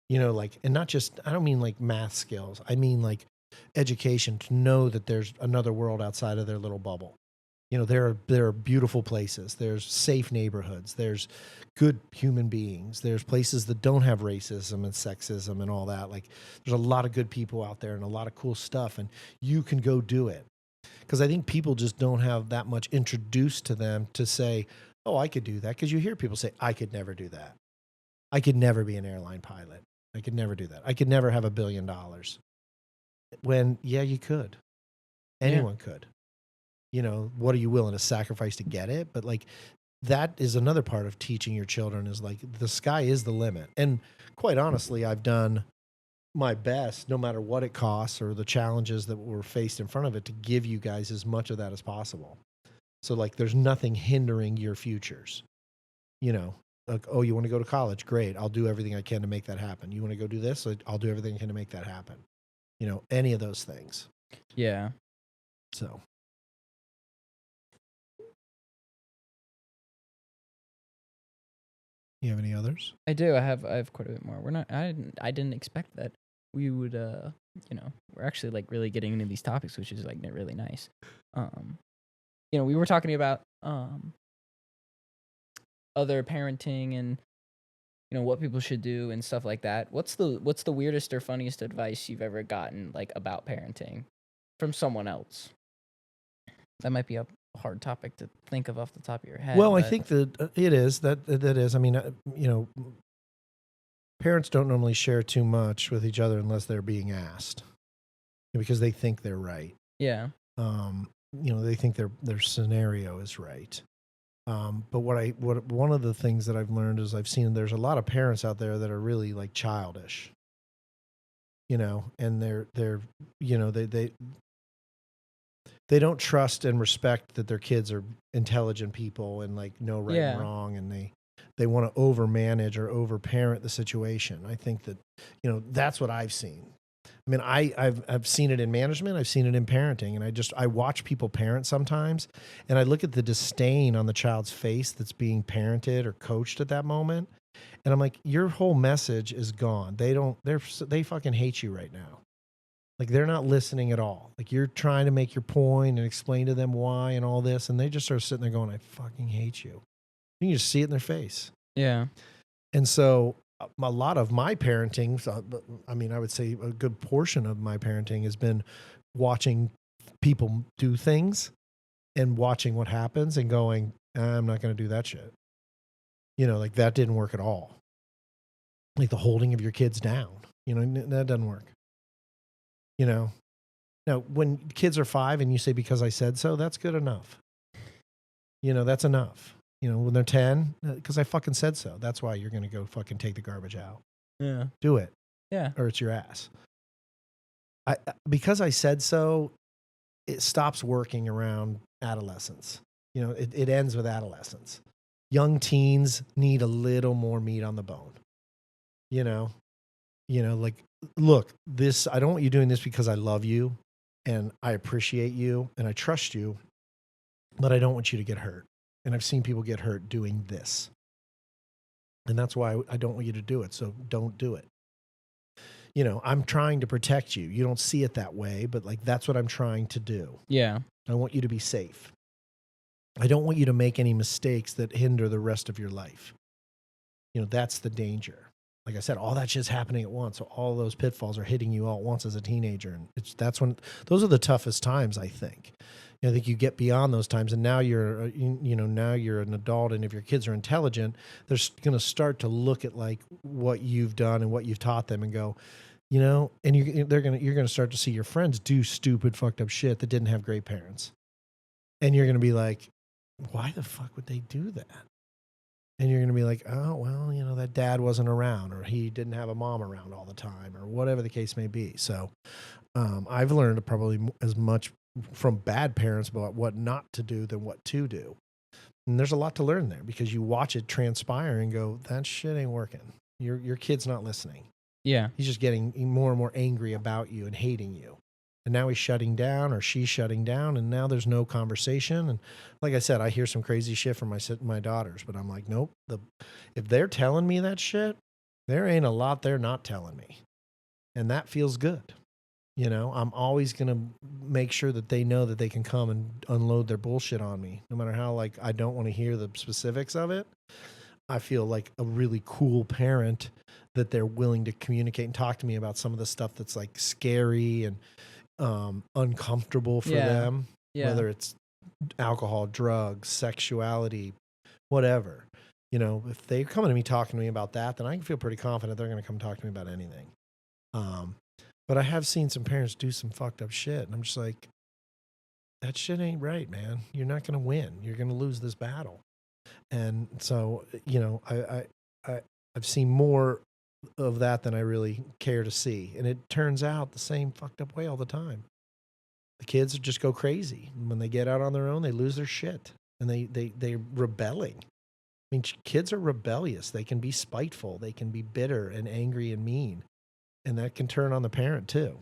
Like, and not just, I don't mean like math skills. I mean like education to know that there's another world outside of their little bubble. There are beautiful places. There's safe neighborhoods. There's good human beings. There's places that don't have racism and sexism and all that. Like there's a lot of good people out there and a lot of cool stuff, and you can go do it. Because I think people just don't have that much introduced to them to say, oh, I could do that. Because you hear people say, I could never do that. I could never be an airline pilot. I could never do that. I could never have $1 billion. When, yeah, you could. Anyone could. What are you willing to sacrifice to get it? But like, that is another part of teaching your children is like, the sky is the limit. And quite honestly, I've done my best, no matter what it costs or the challenges that were faced in front of it, to give you guys as much of that as possible. So like, there's nothing hindering your futures. Like, oh, you want to go to college? Great. I'll do everything I can to make that happen. You want to go do this? I'll do everything I can to make that happen. Any of those things. Yeah. So. You have any others? I do. I have quite a bit more. I didn't expect that we would we're actually like really getting into these topics, which is like really nice. We were talking about other parenting and what people should do and stuff like that. What's the weirdest or funniest advice you've ever gotten like about parenting from someone else? That might be a hard topic to think of off the top of your head. Well, I think that it is that is. I mean, parents don't normally share too much with each other unless they're being asked, because they think they're right. Yeah. They think their scenario is right. But one of the things that I've learned is I've seen there's a lot of parents out there that are really like childish. And they're they don't trust and respect that their kids are intelligent people and like know right and wrong, and they want to overmanage or overparent the situation. I think that that's what I've seen. I mean, I've seen it in management, I've seen it in parenting, and I watch people parent sometimes, and I look at the disdain on the child's face that's being parented or coached at that moment, and I'm like, your whole message is gone. They fucking hate you right now. Like, they're not listening at all. Like, you're trying to make your point and explain to them why and all this, and they just are sitting there going, I fucking hate you. You can just see it in their face. Yeah. And so a lot of my parenting, I mean, I would say a good portion of my parenting has been watching people do things and watching what happens and going, I'm not going to do that shit. Like that didn't work at all. Like the holding of your kids down, that doesn't work. Now when kids are 5 and you say, because I said so, that's good enough. That's enough. When they're 10, because I fucking said so. That's why you're going to go fucking take the garbage out. Yeah. Do it. Yeah. Or it's your ass. Because I said so, it stops working around adolescence. It ends with adolescence. Young teens need a little more meat on the bone. Like, look, I don't want you doing this because I love you and I appreciate you and I trust you, but I don't want you to get hurt. And I've seen people get hurt doing this. And that's why I don't want you to do it. So don't do it. I'm trying to protect you. You don't see it that way, but like, that's what I'm trying to do. Yeah. I want you to be safe. I don't want you to make any mistakes that hinder the rest of your life. That's the danger. Like I said, all that shit's happening at once. So all those pitfalls are hitting you all at once as a teenager. And those are the toughest times, I think. I think you get beyond those times, and now you're an adult, and if your kids are intelligent, they're going to start to look at like what you've done and what you've taught them and go, and you're going to start to see your friends do stupid, fucked up shit that didn't have great parents. And you're going to be like, why the fuck would they do that? And you're going to be like, oh, well, that dad wasn't around, or he didn't have a mom around all the time, or whatever the case may be. So I've learned probably as much from bad parents about what not to do than what to do. And there's a lot to learn there because you watch it transpire and go, that shit ain't working. Your kid's not listening. Yeah. He's just getting more and more angry about you and hating you. And now he's shutting down, or she's shutting down, and now there's no conversation. And like I said, I hear some crazy shit from my daughters, but I'm like, nope. If they're telling me that shit, there ain't a lot they're not telling me. And that feels good. I'm always going to make sure that they know that they can come and unload their bullshit on me, no matter how, like, I don't want to hear the specifics of it. I feel like a really cool parent that they're willing to communicate and talk to me about some of the stuff that's like scary and uncomfortable for them, whether it's alcohol, drugs, sexuality, whatever. If they're coming to me talking to me about that, then I can feel pretty confident they're going to come talk to me about anything. But I have seen some parents do some fucked up shit, and I'm just like, that shit ain't right, man. You're not going to win. You're going to lose this battle. And so, I've seen more of that than I really care to see. And it turns out the same fucked up way all the time. The kids just go crazy. When they get out on their own, they lose their shit. And they're rebelling. I mean, kids are rebellious. They can be spiteful. They can be bitter and angry and mean. And that can turn on the parent too.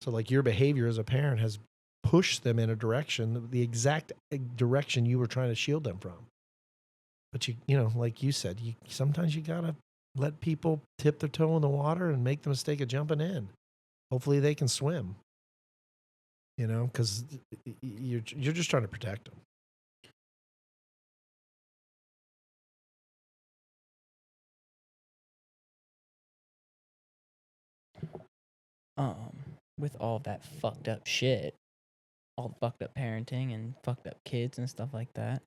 So like your behavior as a parent has pushed them in a direction, the exact direction you were trying to shield them from. But like you said, sometimes you got to let people tip their toe in the water and make the mistake of jumping in. Hopefully they can swim, because you're just trying to protect them. With all that fucked up shit, all the fucked up parenting and fucked up kids and stuff like that,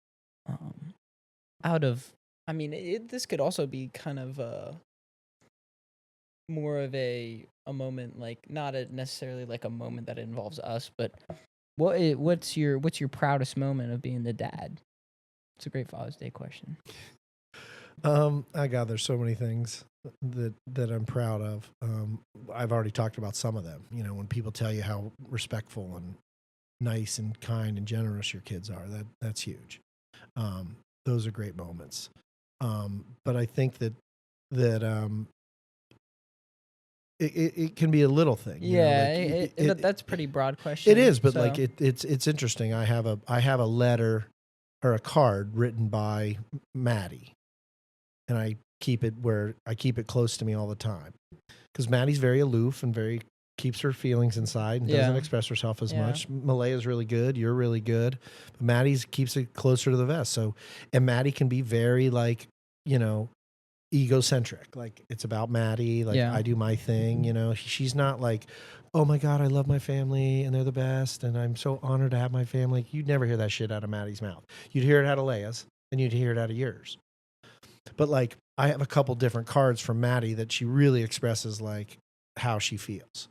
this could also be kind of more of a moment, like not necessarily like a moment that involves us, but what's your proudest moment of being the dad? It's a great Father's Day question. There's so many things that I'm proud of. I've already talked about some of them. When people tell you how respectful and nice and kind and generous your kids are, that's huge. Those are great moments. But I think that it can be a little thing. But that's a pretty broad question. It is, but so. Like it's interesting. I have a letter or a card written by Maddie, and I keep it close to me all the time because Maddie's very aloof and keeps her feelings inside and doesn't express herself as much. Malaya's really good. You're really good. But Maddie's keeps it closer to the vest. So, and Maddie can be very like, egocentric. Like it's about Maddie. Like Yeah. I do my thing. You know, she's not like, oh my god, I love my family and they're the best, and I'm so honored to have my family. You'd never hear that shit out of Maddie's mouth. You'd hear it out of Leia's, and you'd hear it out of yours. But like, I have a couple different cards from Maddie that she really expresses like how she feels.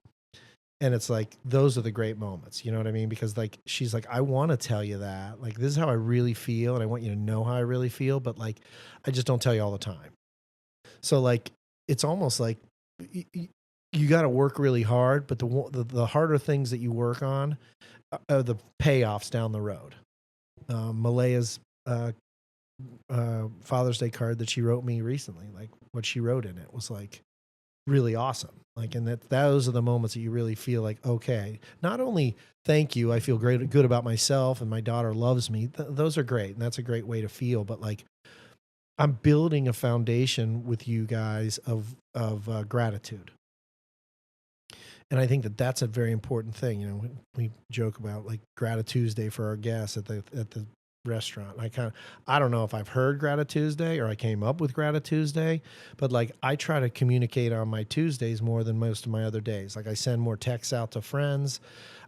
And it's like, those are the great moments. You know what I mean? Because like, she's like, I want to tell you that. Like, this is how I really feel. And I want you to know how I really feel. But like, I just don't tell you all the time. So like, it's almost like you got to work really hard. But the harder things that you work on are the payoffs down the road. Malaya's Father's Day card that she wrote me recently, like what she wrote in it was like really awesome. Like, and those are the moments that you really feel like, okay, not only thank you, I feel good about myself and my daughter loves me. Those are great. And that's a great way to feel. But like, I'm building a foundation with you guys of gratitude. And I think that that's a very important thing. You know, we joke about like Gratitude Tuesday for our guests at the restaurant. I don't know if I've heard Gratitude Tuesday or I came up with Gratitude Tuesday, but like I try to communicate on my Tuesdays more than most of my other days. Like I send more texts out to friends.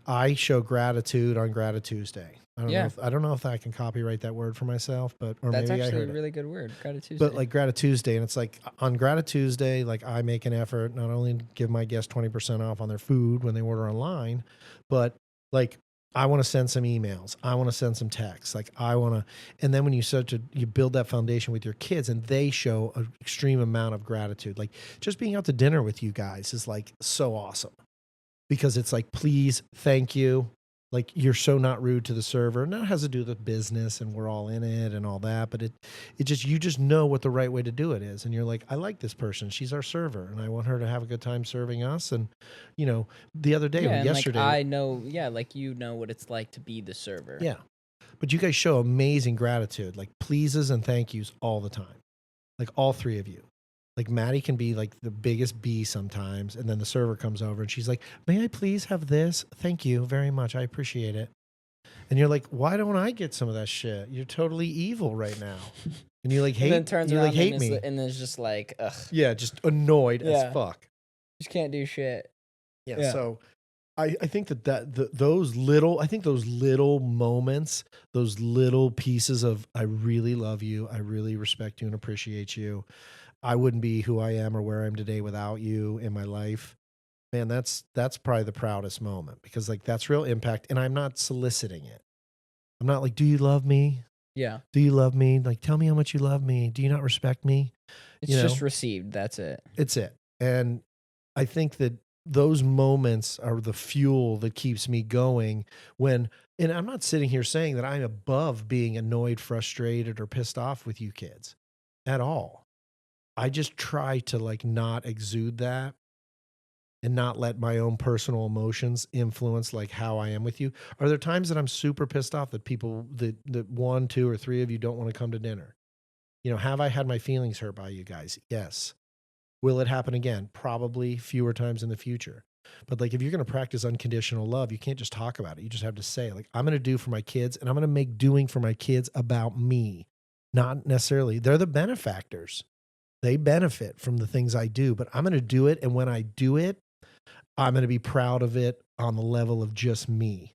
I show gratitude on Gratitude Tuesday. I don't know if I can copyright that word for myself, but or That's maybe I actually heard a it. really good word. Gratitude. But like Gratitude Tuesday, and it's like on Gratitude Tuesday, like I make an effort not only to give my guests 20% off on their food when they order online, but like I want to send some emails. I want to send some texts. Like I want to, and then when you build that foundation with your kids and they show an extreme amount of gratitude, like just being out to dinner with you guys is like so awesome because it's like, please, thank you. Like you're so not rude to the server. And that has to do with business and we're all in it and all that. But you just know what the right way to do it is. And you're like, I like this person. She's our server and I want her to have a good time serving us. And, you know, the other day, Yeah, and yesterday, like I know, yeah, like you know what it's like to be the server. yeah. But you guys show amazing gratitude, like pleases and thank yous all the time. Like all three of you. Like Maddie can be like the biggest bee sometimes. And then the server comes over and she's like, may I please have this? Thank you very much. I appreciate it. And you're like, why don't I get some of that shit? You're totally evil right now. And you like And then hate, turns you around like hate and me. and is just like, ugh, Yeah, just annoyed as Yeah. fuck. just can't do shit. Yeah. Yeah. So I think those little moments, those little pieces of I really love you, I really respect you and appreciate you. I wouldn't be who I am or where I am today without you in my life. Man, that's probably the proudest moment because like that's real impact and I'm not soliciting it. I'm not like, do you love me? Yeah. Do you love me? Like, tell me how much you love me. Do you not respect me? It's You just know, received. That's it. it's it. And I think that those moments are the fuel that keeps me going and I'm not sitting here saying that I'm above being annoyed, frustrated, or pissed off with you kids at all. I just try to like not exude that and not let my own personal emotions influence like how I am with you. Are there times that I'm super pissed off that people that one, two, or three of you don't want to come to dinner? You know, have I had my feelings hurt by you guys? Yes. Will it happen again? Probably fewer times in the future. But like if you're going to practice unconditional love, you can't just talk about it. You just have to say like I'm going to do for my kids and I'm going to make doing for my kids about me. Not necessarily. They're the benefactors. They benefit from the things I do, but I'm going to do it and when I do it, I'm going to be proud of it on the level of just me.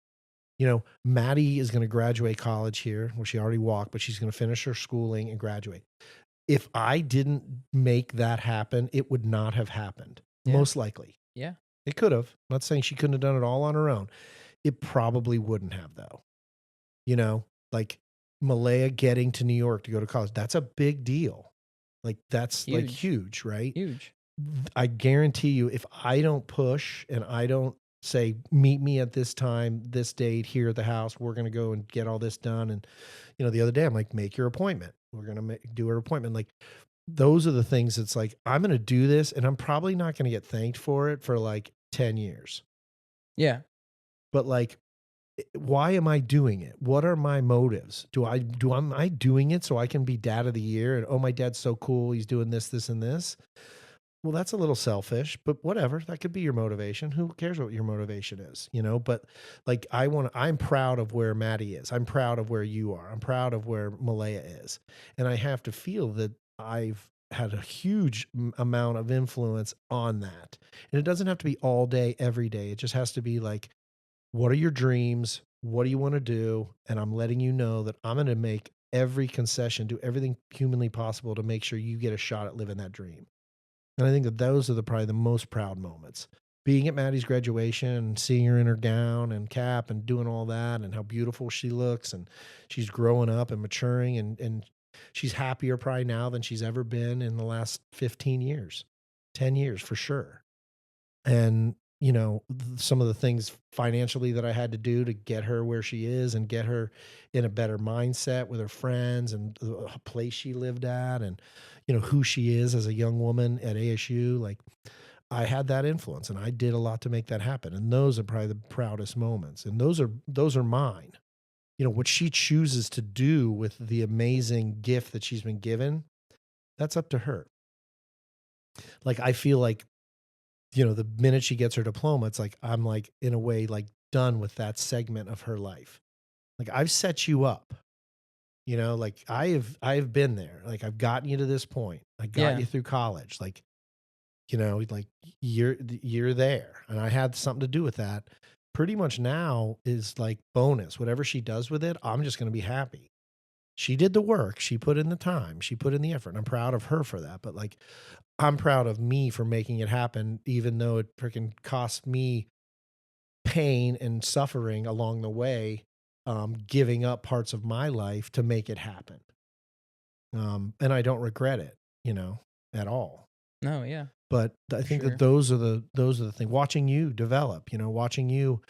You know, Maddie is going to graduate college here. Well, she already walked, but she's going to finish her schooling and graduate. If I didn't make that happen, it would not have happened. Yeah. Most likely. Yeah. It could have. I'm not saying she couldn't have done it all on her own. It probably wouldn't have, though. You know, like Malaya getting to New York to go to college, that's a big deal. Like, that's like huge, right? Huge. I guarantee you, if I don't push and I don't say, meet me at this time, this date here at the house, we're going to go and get all this done. And, you know, the other day I'm like, make your appointment. We're going to do our appointment. Like, those are the things that's like, I'm going to do this and I'm probably not going to get thanked for it for like 10 years. Yeah. But like, why am I doing it? What are my motives? Am I doing it so I can be dad of the year? And, oh, my dad's so cool. He's doing this, this, and this. Well, that's a little selfish, but whatever. That could be your motivation. Who cares what your motivation is, you know? But like, I'm proud of where Maddie is. I'm proud of where you are. I'm proud of where Malaya is. And I have to feel that I've had a huge amount of influence on that. And it doesn't have to be all day, every day. It just has to be like, what are your dreams? What do you want to do? And I'm letting you know that I'm going to make every concession, do everything humanly possible to make sure you get a shot at living that dream. And I think that those are probably the most proud moments. Being at Maddie's graduation and seeing her in her gown and cap and doing all that and how beautiful she looks, and she's growing up and maturing, and she's happier probably now than she's ever been in the last 15 years, 10 years for sure. And, some of the things financially that I had to do to get her where she is and get her in a better mindset with her friends and the place she lived at, and, who she is as a young woman at ASU, like, I had that influence and I did a lot to make that happen. And those are probably the proudest moments. And those are mine. What she chooses to do with the amazing gift that she's been given, that's up to her. Like, I feel like, the minute she gets her diploma, it's like, I'm like, in a way, like done with that segment of her life. Like, I've set you up, like I have been there. Like, I've gotten you to this point. I got Yeah. you through college. Like, like you're there. And I had something to do with that. Pretty much now is like bonus. Whatever she does with it, I'm just going to be happy. She did the work. She put in the time. She put in the effort. And I'm proud of her for that. But like, I'm proud of me for making it happen, even though it freaking cost me pain and suffering along the way, giving up parts of my life to make it happen. And I don't regret it, at all. No, yeah. But I think Sure. that those are the things. Watching you develop, watching you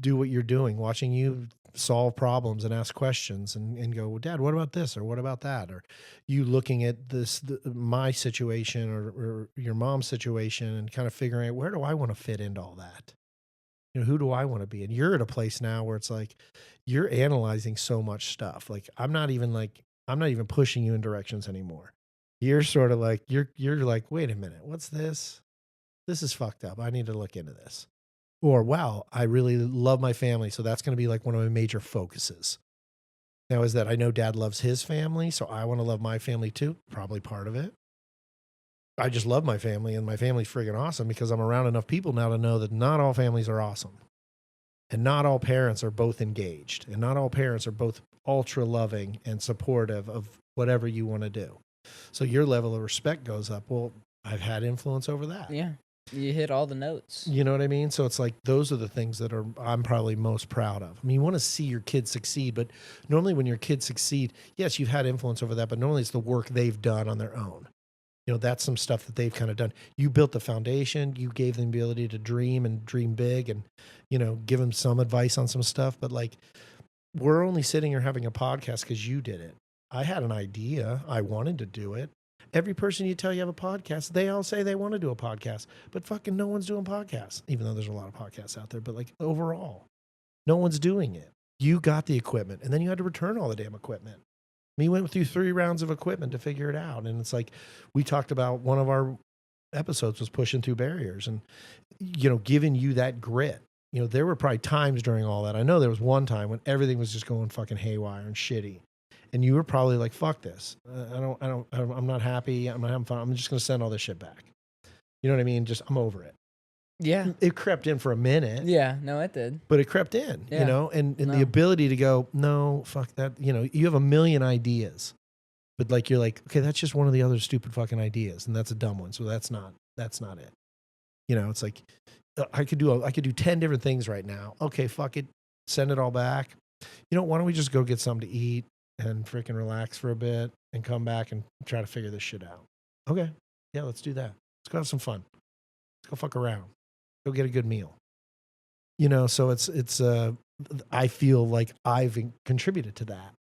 do what you're doing, watching you solve problems and ask questions and go, well, Dad, what about this? Or what about that? Or you looking at my situation or your mom's situation and kind of figuring out, where do I want to fit into all that? Who do I want to be? And you're at a place now where it's like, you're analyzing so much stuff. Like, I'm not even pushing you in directions anymore. You're sort of like, you're like, wait a minute, what's this? This is fucked up. I need to look into this. Or, wow, I really love my family. So that's going to be like one of my major focuses. Now, is that I know Dad loves his family, so I want to love my family too. Probably part of it. I just love my family, and my family's freaking awesome because I'm around enough people now to know that not all families are awesome. And not all parents are both engaged. And not all parents are both ultra loving and supportive of whatever you want to do. So your level of respect goes up. Well, I've had influence over that. Yeah. You hit all the notes. You know what I mean? So it's like, those are the things that I'm probably most proud of. I mean, you want to see your kids succeed, but normally when your kids succeed, yes, you've had influence over that, but normally it's the work they've done on their own. That's some stuff that they've kind of done. You built the foundation, you gave them the ability to dream and dream big and, give them some advice on some stuff. But like, we're only sitting here having a podcast because you did it. I had an idea. I wanted to do it. Every person you tell you have a podcast, they all say they want to do a podcast, but fucking no one's doing podcasts, even though there's a lot of podcasts out there. But like, overall, no one's doing it. You got the equipment and then you had to return all the damn equipment. We went through 3 rounds of equipment to figure it out. And it's like, we talked about, one of our episodes was pushing through barriers and, giving you that grit. There were probably times during all that. I know there was one time when everything was just going fucking haywire and shitty. And you were probably like, fuck this. I'm not happy. I'm not having fun. I'm just going to send all this shit back. You know what I mean? I'm over it. Yeah. It crept in for a minute. Yeah. No, it did. But it crept in, Yeah. and the ability to go, no, fuck that. You have a million ideas, but like, you're like, okay, that's just one of the other stupid fucking ideas. And that's a dumb one. So that's not it. It's like, I could do 10 different things right now. Okay, fuck it. Send it all back. Why don't we just go get something to eat and freaking relax for a bit and come back and try to figure this shit out? Okay. Yeah, let's do that. Let's go have some fun. Let's go fuck around. Go get a good meal. So it's I feel like I've contributed to that.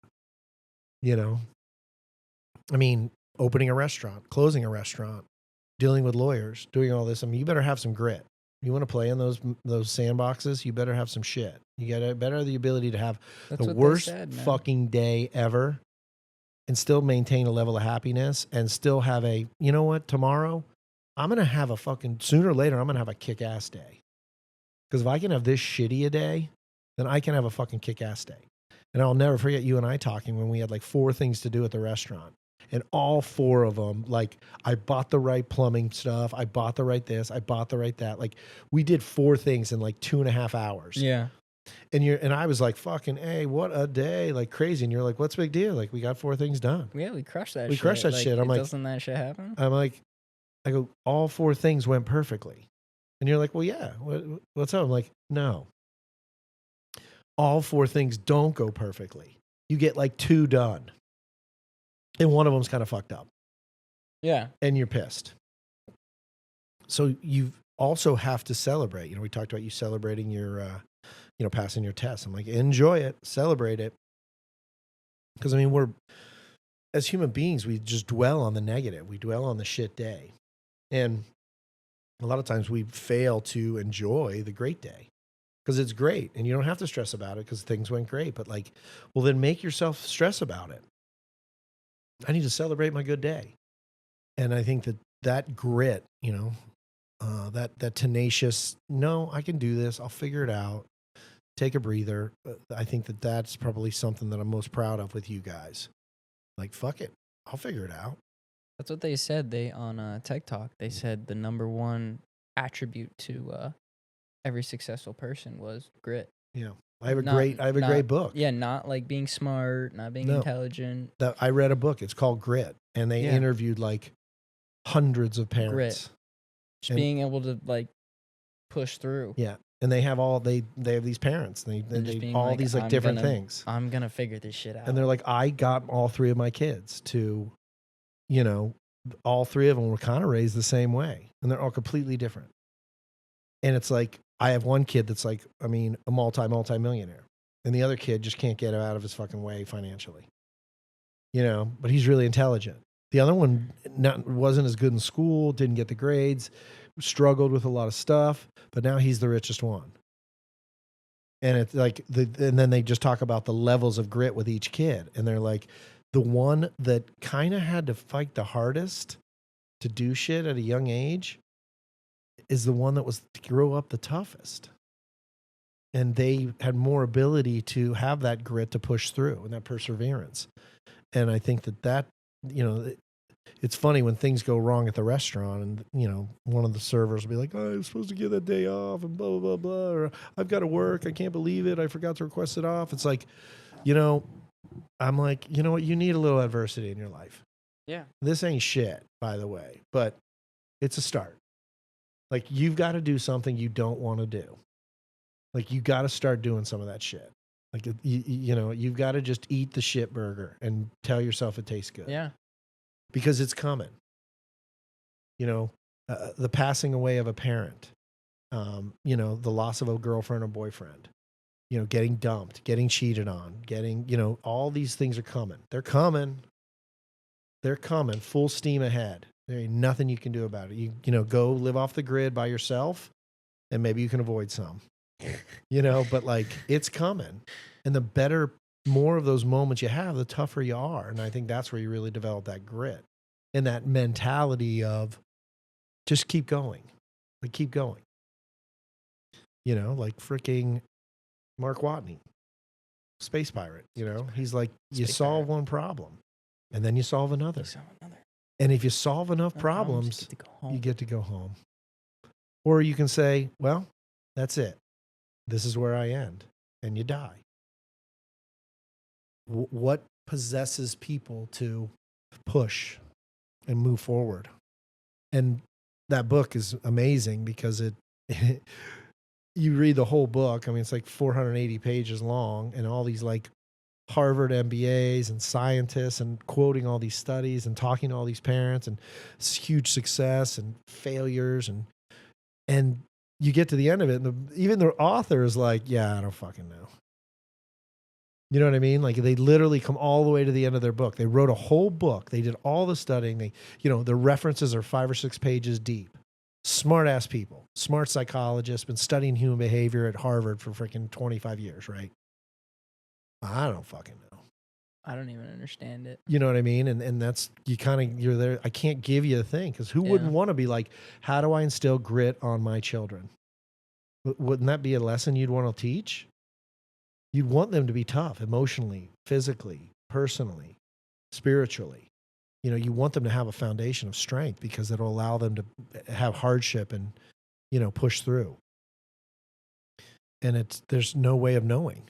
I mean, opening a restaurant, closing a restaurant, dealing with lawyers, doing all this. I mean, you better have some grit. You want to play in those sandboxes, you better have some shit. You better have the ability to have the worst fucking day ever and still maintain a level of happiness and still have tomorrow I'm going to have sooner or later, I'm going to have a kick-ass day. Because if I can have this shitty a day, then I can have a fucking kick-ass day. And I'll never forget you and I talking when we had like 4 things to do at the restaurant. And all 4 of them, like, I bought the right plumbing stuff. I bought the right this. I bought the right that. Like, we did 4 things in like 2.5 hours. Yeah. And I was like, fucking, hey, what a day. Like, crazy. And you're like, what's the big deal? Like, we got 4 things done. Yeah, we crushed that We shit. crushed that Like, shit. I'm like, doesn't that shit happen? I go, all 4 things went perfectly. And you're like, well, yeah. What's up? I'm like, no. All 4 things don't go perfectly. You get like 2 done. And one of them's kind of fucked up. Yeah. And you're pissed. So you also have to celebrate. You know, we talked about you celebrating your, passing your test. I'm like, enjoy it, celebrate it. Because, I mean, as human beings, we just dwell on the negative. We dwell on the shit day. And a lot of times we fail to enjoy the great day because it's great. And you don't have to stress about it because things went great. But like, well, then make yourself stress about it. I need to celebrate my good day. And I think that grit, that tenacious, no, I can do this. I'll figure it out. Take a breather. I think that's probably something that I'm most proud of with you guys. Like, fuck it. I'll figure it out. That's what they said. They on Tech Talk, they said the number one attribute to every successful person was grit. Yeah. I have a great book. Yeah, not like being smart, not being intelligent. I read a book. It's called Grit. And they interviewed like hundreds of parents. Grit. Just being able to like push through. Yeah. And they have they have these parents. They all like, these like different things. I'm going to figure this shit out. And they're like, I got all 3 of my kids to, all 3 of them were kind of raised the same way. And they're all completely different. And it's like, I have one kid that's like, I mean, a multi-millionaire. And the other kid just can't get out of his fucking way financially. But he's really intelligent. The other one wasn't as good in school, didn't get the grades, struggled with a lot of stuff, but now he's the richest one. And it's like, and then they just talk about the levels of grit with each kid. And they're like, the one that kind of had to fight the hardest to do shit at a young age is the one that was grew up the toughest. And they had more ability to have that grit to push through and that perseverance. And I think that, it's funny when things go wrong at the restaurant and, one of the servers will be like, oh, I was supposed to get that day off and blah, blah, blah, blah. Or I've got to work. I can't believe it. I forgot to request it off. It's like, I'm like, you know what? You need a little adversity in your life. Yeah. This ain't shit, by the way, but it's a start. Like, you've got to do something you don't want to do. Like, you got to start doing some of that shit. Like, you've got to just eat the shit burger and tell yourself it tastes good. Yeah. Because it's coming. The passing away of a parent, the loss of a girlfriend or boyfriend, getting dumped, getting cheated on, all these things are coming. They're coming. They're coming full steam ahead. There ain't nothing you can do about it. You go live off the grid by yourself and maybe you can avoid some, but like it's coming. And the more of those moments you have, the tougher you are. And I think that's where you really develop that grit and that mentality of just keep going. Like keep going. Like freaking Mark Watney, space pirate, he's like, you solve one problem and then you solve another. And if you solve enough problems, you get to go home. Or you can say, well, that's it. This is where I end. And you die. What possesses people to push and move forward? And that book is amazing because you read the whole book. I mean, it's like 480 pages long and all these like Harvard MBAs and scientists and quoting all these studies and talking to all these parents and huge success and failures and you get to the end of it and even the author is like, yeah, I don't fucking know. You know what I mean? Like they literally come all the way to the end of their book. They wrote a whole book. They did all the studying. Their references are 5 or 6 pages deep. Smart ass people, smart psychologists, been studying human behavior at Harvard for freaking 25 years, right? I don't fucking know. I don't even understand it. You know what I mean? And that's, you're there. I can't give you a thing because who wouldn't want to be like, how do I instill grit on my children? Wouldn't that be a lesson you'd want to teach? You'd want them to be tough emotionally, physically, personally, spiritually. You want them to have a foundation of strength because it'll allow them to have hardship and, push through. And there's no way of knowing,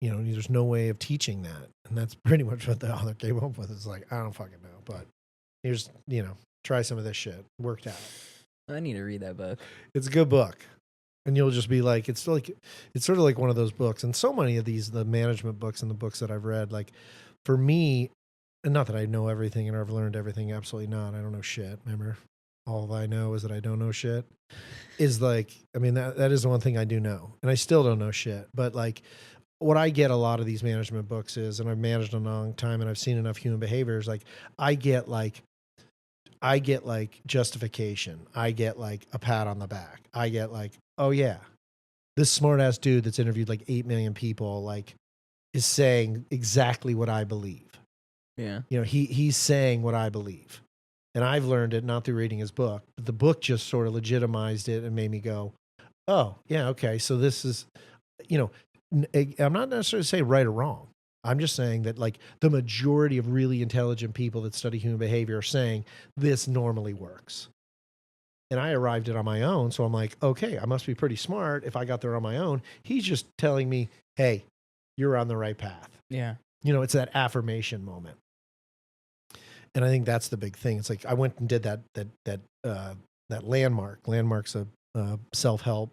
there's no way of teaching that. And that's pretty much what the author came up with. It's like, I don't fucking know, but here's, try some of this shit. Worked out. I need to read that book. It's a good book. And you'll just be like, it's sort of like one of those books. And so many of these, the management books and the books that I've read, like for me, and not that I know everything and I've learned everything, absolutely not. I don't know shit. Remember, all I know is that I don't know shit. Is like, I mean, that is the one thing I do know. And I still don't know shit. But like what I get a lot of these management books is, and I've managed a long time and I've seen enough human behaviors, like I get like justification. I get like a pat on the back. I get like, oh yeah, this smart ass dude that's interviewed like 8 million people, like is saying exactly what I believe. Yeah. He's saying what I believe. And I've learned it not through reading his book, but the book just sort of legitimized it and made me go, oh yeah, okay. So this is, I'm not necessarily saying right or wrong. I'm just saying that like the majority of really intelligent people that study human behavior are saying this normally works. And I arrived it on my own. So I'm like, okay, I must be pretty smart if I got there on my own. He's just telling me, hey, you're on the right path. Yeah. It's that affirmation moment. And I think that's the big thing. It's like I went and did that Landmark. Landmark's a self-help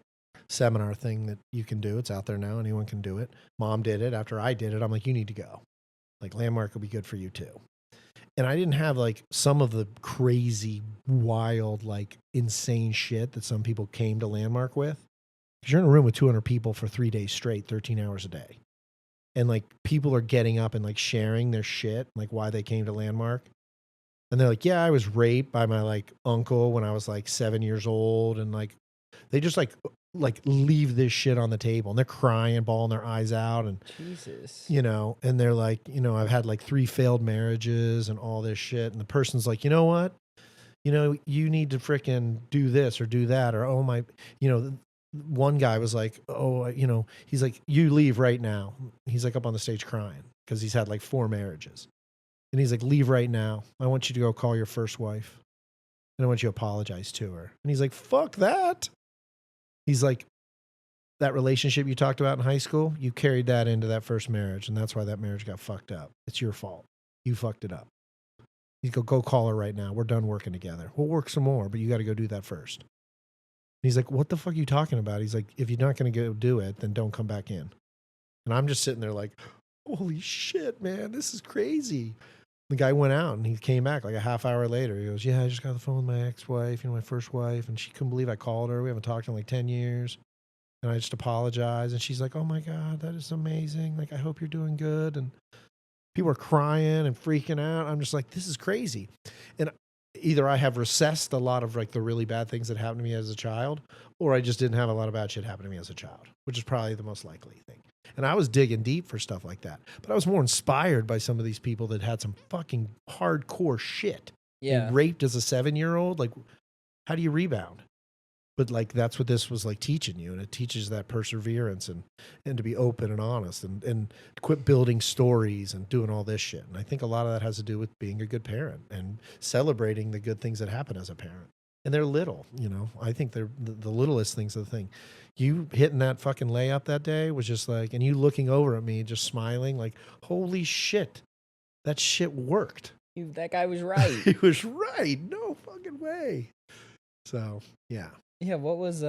seminar thing that you can do. It's out there now. Anyone can do it. Mom did it. After I did it, I'm like, you need to go. Like Landmark will be good for you too. And I didn't have like some of the crazy, wild, like insane shit that some people came to Landmark with. Because you're in a room with 200 people for 3 days straight, 13 hours a day. And like people are getting up and like sharing their shit, like why they came to Landmark. And they're like, yeah, I was raped by my like uncle when I was like 7 years old. And like, they just like leave this shit on the table and they're crying, bawling their eyes out. And Jesus, and they're like, I've had like 3 failed marriages and all this shit. And the person's like, you know what? You need to fricking do this or do that. Or, oh my, one guy was like, oh, he's like, you leave right now. He's like up on the stage crying because he's had like 4 marriages. And he's like, leave right now. I want you to go call your first wife. And I want you to apologize to her. And he's like, fuck that. He's like, that relationship you talked about in high school, you carried that into that first marriage. And that's why that marriage got fucked up. It's your fault. You fucked it up. He's go call her right now. We're done working together. We'll work some more, but you got to go do that first. And he's like, what the fuck are you talking about? He's like, if you're not going to go do it, then don't come back in. And I'm just sitting there like, holy shit, man, this is crazy. The guy went out and he came back like a half hour later. He goes, yeah, I just got the phone with my ex-wife, my first wife. And she couldn't believe I called her. We haven't talked in like 10 years. And I just apologized. And she's like, oh my God, that is amazing. Like, I hope you're doing good. And people are crying and freaking out. I'm just like, this is crazy. And either I have recessed a lot of like the really bad things that happened to me as a child, or I just didn't have a lot of bad shit happen to me as a child, which is probably the most likely thing. And I was digging deep for stuff like that. But I was more inspired by some of these people that had some fucking hardcore shit. Yeah. Raped as a 7-year-old. Like, how do you rebound? But like, that's what this was like teaching you. And it teaches that perseverance and to be open and honest and quit building stories and doing all this shit. And I think a lot of that has to do with being a good parent and celebrating the good things that happen as a parent. And they're little, I think they're the littlest things of the thing. You hitting that fucking layup that day was just like, and you looking over at me, just smiling like, holy shit, that shit worked. That guy was right. He was right. No fucking way. So, yeah. Yeah. What was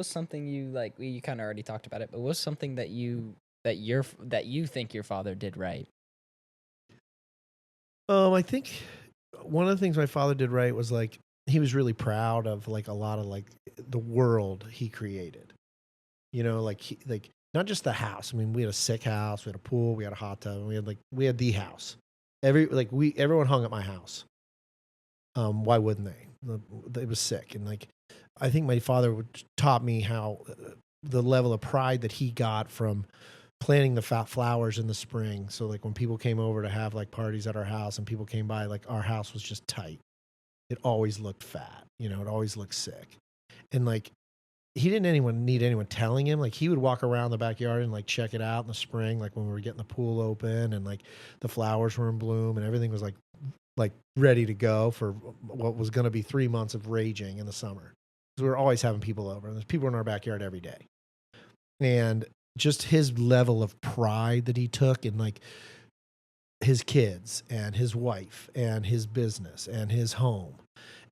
something you like, you kind of already talked about it, but what was something that you think your father did right? I think one of the things my father did right was like, he was really proud of like a lot of like the world he created, like not just the house. I mean, we had a sick house, we had a pool, we had a hot tub, and we had the house. Everyone hung at my house. Why wouldn't they? It was sick. And like, I think my father taught me how the level of pride that he got from planting the flowers in the spring. So like when people came over to have like parties at our house and people came by, like our house was just tight. It always looked fat, it always looked sick. And like, he didn't need anyone telling him. Like he would walk around the backyard and like check it out in the spring, like when we were getting the pool open and like the flowers were in bloom and everything was like like ready to go for what was going to be 3 months of raging in the summer. Because we were always having people over, and there's people in our backyard every day. And just his level of pride that he took in like his kids and his wife and his business and his home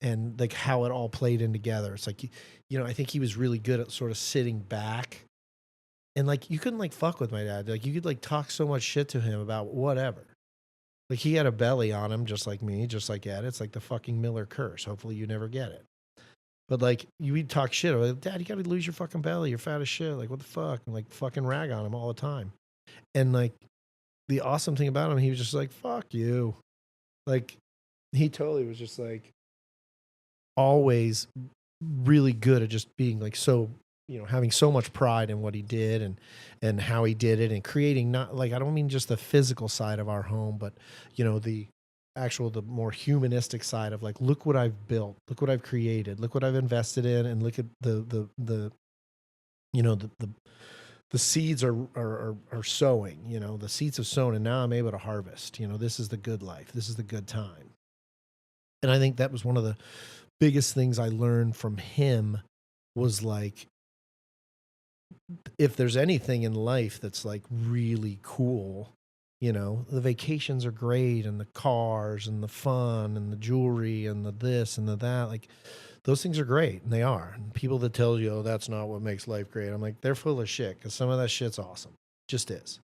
and like how it all played in together. It's like, I think he was really good at sort of sitting back and like, you couldn't like fuck with my dad. Like you could like talk so much shit to him about whatever. Like he had a belly on him, just like me, just like Ed. It's like the fucking Miller curse. Hopefully you never get it. But like you would talk shit. Like, Dad, you got to lose your fucking belly. You're fat as shit. Like what the fuck? And like fucking rag on him all the time. And like the awesome thing about him, he was just like, fuck you. Like he totally was just like always really good at just being like so, having so much pride in what he did and how he did it and creating, not like, I don't mean just the physical side of our home, but the more humanistic side of like, look what I've built, look what I've created, look what I've invested in, and look at the seeds are sowing, the seeds have sown, and now I'm able to harvest. This is the good life. This is the good time. And I think that was one of the biggest things I learned from him was like, if there's anything in life that's like really cool, the vacations are great and the cars and the fun and the jewelry and the this and the that, like those things are great, and they are. And people that tell you, oh, that's not what makes life great, I'm like, they're full of shit, because some of that shit's awesome. Just is.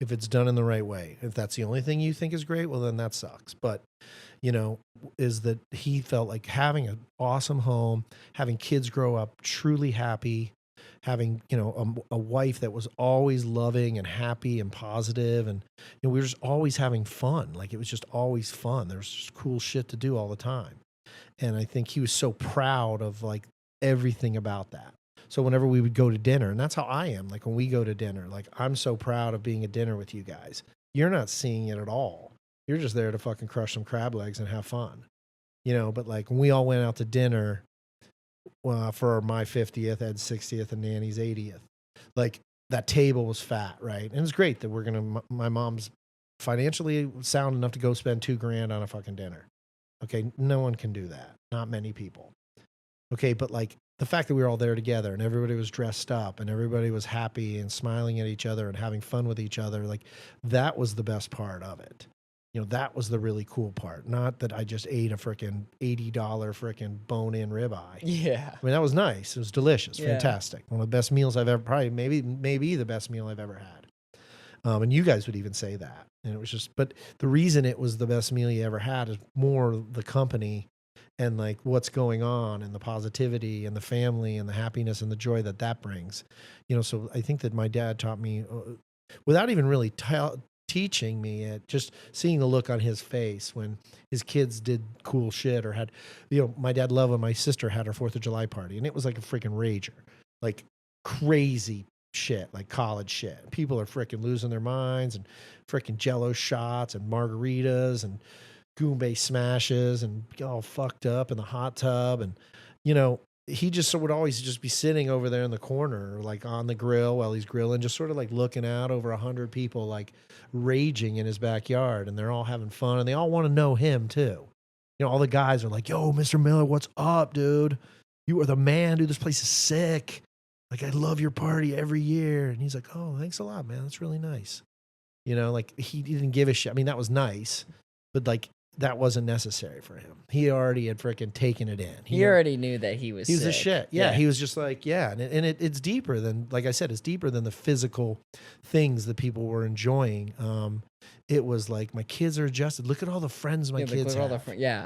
If it's done in the right way. If that's the only thing you think is great, well, then that sucks. But, is that he felt like having an awesome home, having kids grow up truly happy, having, a wife that was always loving and happy and positive, and we were just always having fun. Like it was just always fun. There was just cool shit to do all the time. And I think he was so proud of like everything about that. So whenever we would go to dinner, and that's how I am, like when we go to dinner, like I'm so proud of being at dinner with you guys. You're not seeing it at all. You're just there to fucking crush some crab legs and have fun, but like when we all went out to dinner for my 50th, Ed's 60th, and Nanny's 80th, like that table was fat, right? And it's great that my mom's financially sound enough to go spend $2,000 on a fucking dinner. Okay. No one can do that. Not many people. Okay. But like the fact that we were all there together and everybody was dressed up and everybody was happy and smiling at each other and having fun with each other, like that was the best part of it. That was the really cool part. Not that I just ate a freaking $80 freaking bone-in ribeye. Yeah. I mean, that was nice. It was delicious. Yeah. Fantastic. One of the best meals I've ever, probably maybe the best meal I've ever had. And you guys would even say that. And it was just, but the reason it was the best meal you ever had is more the company and like what's going on and the positivity and the family and the happiness and the joy that brings. So I think that my dad taught me without even really teaching me it, just seeing the look on his face when his kids did cool shit or had, my dad loved when my sister had her 4th of July party, and it was like a freaking rager, like crazy shit, like college shit. People are freaking losing their minds and freaking Jello shots and margaritas and Goombay smashes and all fucked up in the hot tub. And, he just would always just be sitting over there in the corner, like on the grill while he's grilling, just sort of like looking out over 100 people, like raging in his backyard, and they're all having fun and they all want to know him too. All the guys are like, yo, Mr. Miller, what's up, dude? You are the man, dude. This place is sick. Like, I love your party every year. And he's like, oh, thanks a lot, man. That's really nice. Like he didn't give a shit. I mean, that was nice, but like, that wasn't necessary for him. He already had freaking taken it in. He already knew that he was a shit. Yeah, yeah. He was just like, yeah. And it's deeper than, like I said, it's deeper than the physical things that people were enjoying. It was like, my kids are adjusted. Look at all the friends my kids have.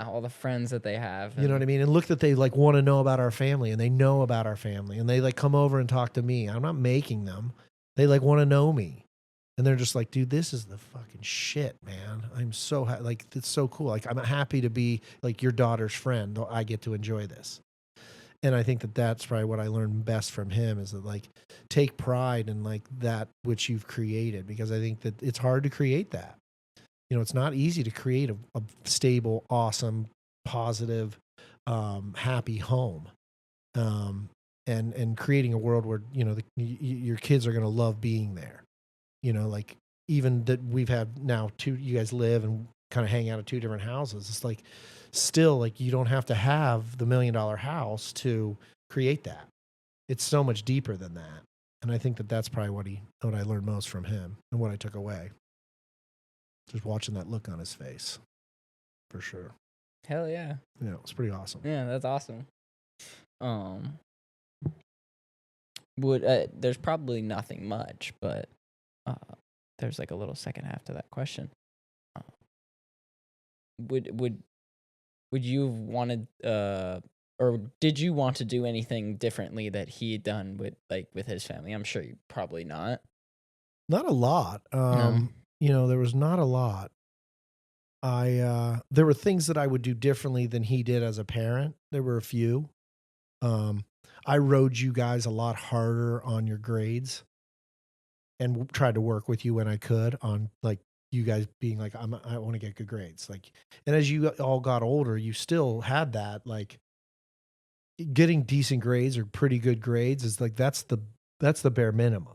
All the friends that they have. You know what I mean? And look that they like want to know about our family, and they know about our family, and they like come over and talk to me. I'm not making them. They like want to know me. And they're just like, dude, this is the fucking shit, man. I'm so like, it's so cool. Like, I'm happy to be like your daughter's friend. I get to enjoy this. And I think that that's probably what I learned best from him, is that like, take pride in like that which you've created, because I think that it's hard to create that. It's not easy to create a stable, awesome, positive, happy home. And creating a world where, your kids are going to love being there. Like even that we've had now you guys live and kind of hang out at two different houses. It's like, still, like, you don't have to have the $1 million house to create that. It's so much deeper than that. And I think that that's probably what I learned most from him and what I took away. Just watching that look on his face, for sure. Hell yeah. Yeah, it's pretty awesome. Yeah, that's awesome. Would there's probably nothing much, but there's like a little second half to that question. Uh, would you have wanted or did you want to do anything differently that he had done with his family? I'm sure you probably not. Not a lot. No. There was not a lot. There were things that I would do differently than he did as a parent. There were a few. I rode you guys a lot harder on your grades and tried to work with you when I could on, like, you guys being like, I want to get good grades. Like, and as you all got older, you still had that, like, getting decent grades or pretty good grades is like, that's the bare minimum.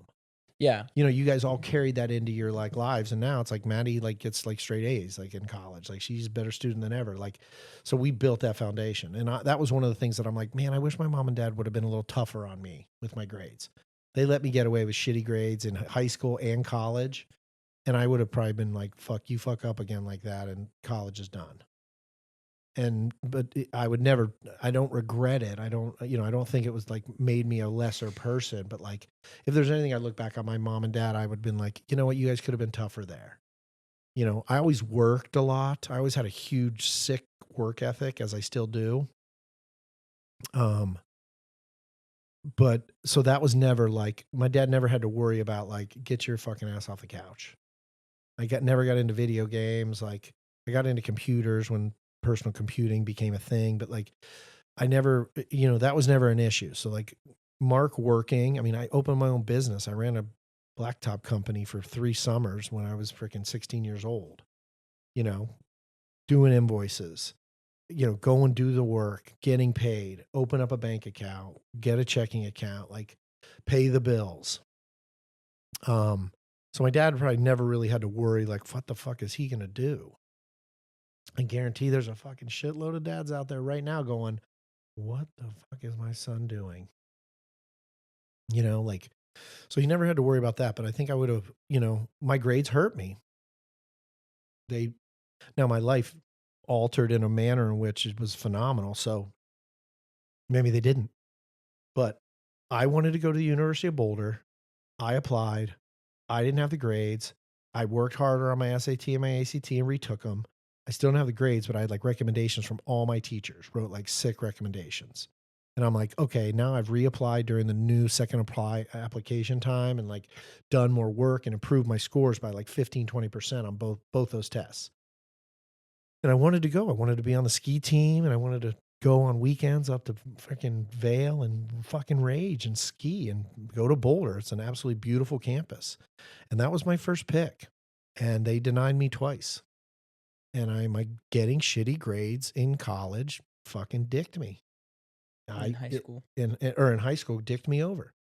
Yeah. You guys all carried that into your, like, lives. And now it's like Maddie, like, gets like straight A's, like, in college, like, she's a better student than ever. Like, so we built that foundation. And that was one of the things that I'm like, man, I wish my mom and dad would have been a little tougher on me with my grades. They let me get away with shitty grades in high school and college. And I would have probably been like, fuck up again like that. And college is done. But I would never, I don't regret it. I don't think it was like made me a lesser person, but like, if there's anything I look back on my mom and dad, I would have been like, you know what, you guys could have been tougher there. I always worked a lot. I always had a huge sick work ethic, as I still do. But so that was never like, my dad never had to worry about, like, get your fucking ass off the couch. Never got into video games. Like, I got into computers when personal computing became a thing, but like, I never, that was never an issue. So like, Mark working, I mean, I opened my own business. I ran a blacktop company for 3 summers when I was freaking 16 years old, doing invoices, go and do the work, getting paid, open up a bank account, get a checking account, like, pay the bills. So my dad probably never really had to worry, like, what the fuck is he going to do? I guarantee there's a fucking shitload of dads out there right now going, what the fuck is my son doing? Like, so he never had to worry about that. But I think I would have, my grades hurt me. Now my life altered in a manner in which it was phenomenal. So maybe they didn't. But I wanted to go to the University of Boulder. I applied. I didn't have the grades. I worked harder on my SAT and my ACT and retook them. I still don't have the grades, but I had like recommendations from all my teachers, wrote like sick recommendations. And I'm like, okay, now I've reapplied during the new second application time and like done more work and improved my scores by like 15-20% on both those tests. And I wanted to go. I wanted to be on the ski team and I wanted to go on weekends up to freaking Vail and fucking rage and ski and go to Boulder. It's an absolutely beautiful campus. And that was my first pick. And they denied me twice. And my getting shitty grades in college fucking dicked me. In high school. In high school, dicked me over.